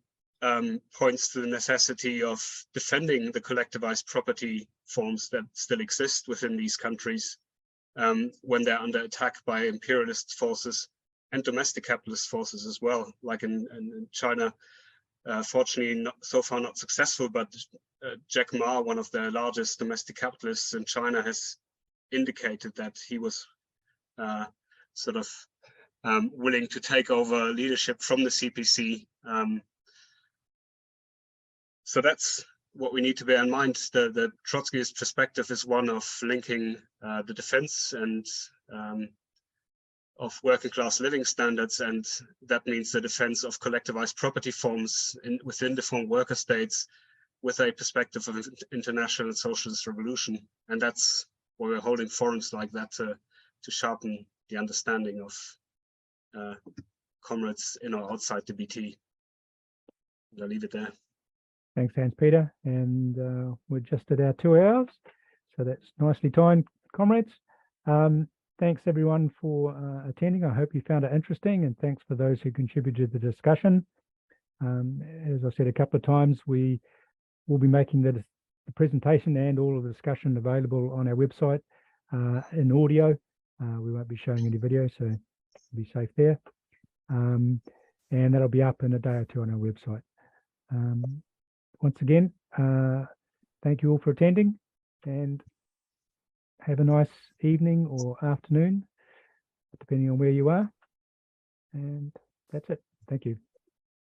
points to the necessity of defending the collectivized property forms that still exist within these countries when they're under attack by imperialist forces and domestic capitalist forces as well, like in China. Fortunately, so far not successful, but Jack Ma, one of the largest domestic capitalists in China, has indicated that he was willing to take over leadership from the CPC. So that's what we need to bear in mind. The Trotskyist perspective is one of linking the defense and of working class living standards, and that means the defense of collectivized property forms within deformed worker states with a perspective of international socialist revolution. And that's why we're holding forums like that to sharpen the understanding of comrades in or outside the BT. I'll leave it there. Thanks, Hans-Peter. And we're just at our 2 hours, so that's nicely timed, comrades. Thanks everyone for attending. I hope you found it interesting, and thanks for those who contributed to the discussion. As I said a couple of times, we will be making the presentation and all of the discussion available on our website in audio. We won't be showing any video, so be safe there. And that'll be up in a day or two on our website. Once again, thank you all for attending, and have a nice evening or afternoon, depending on where you are. And that's it. Thank you.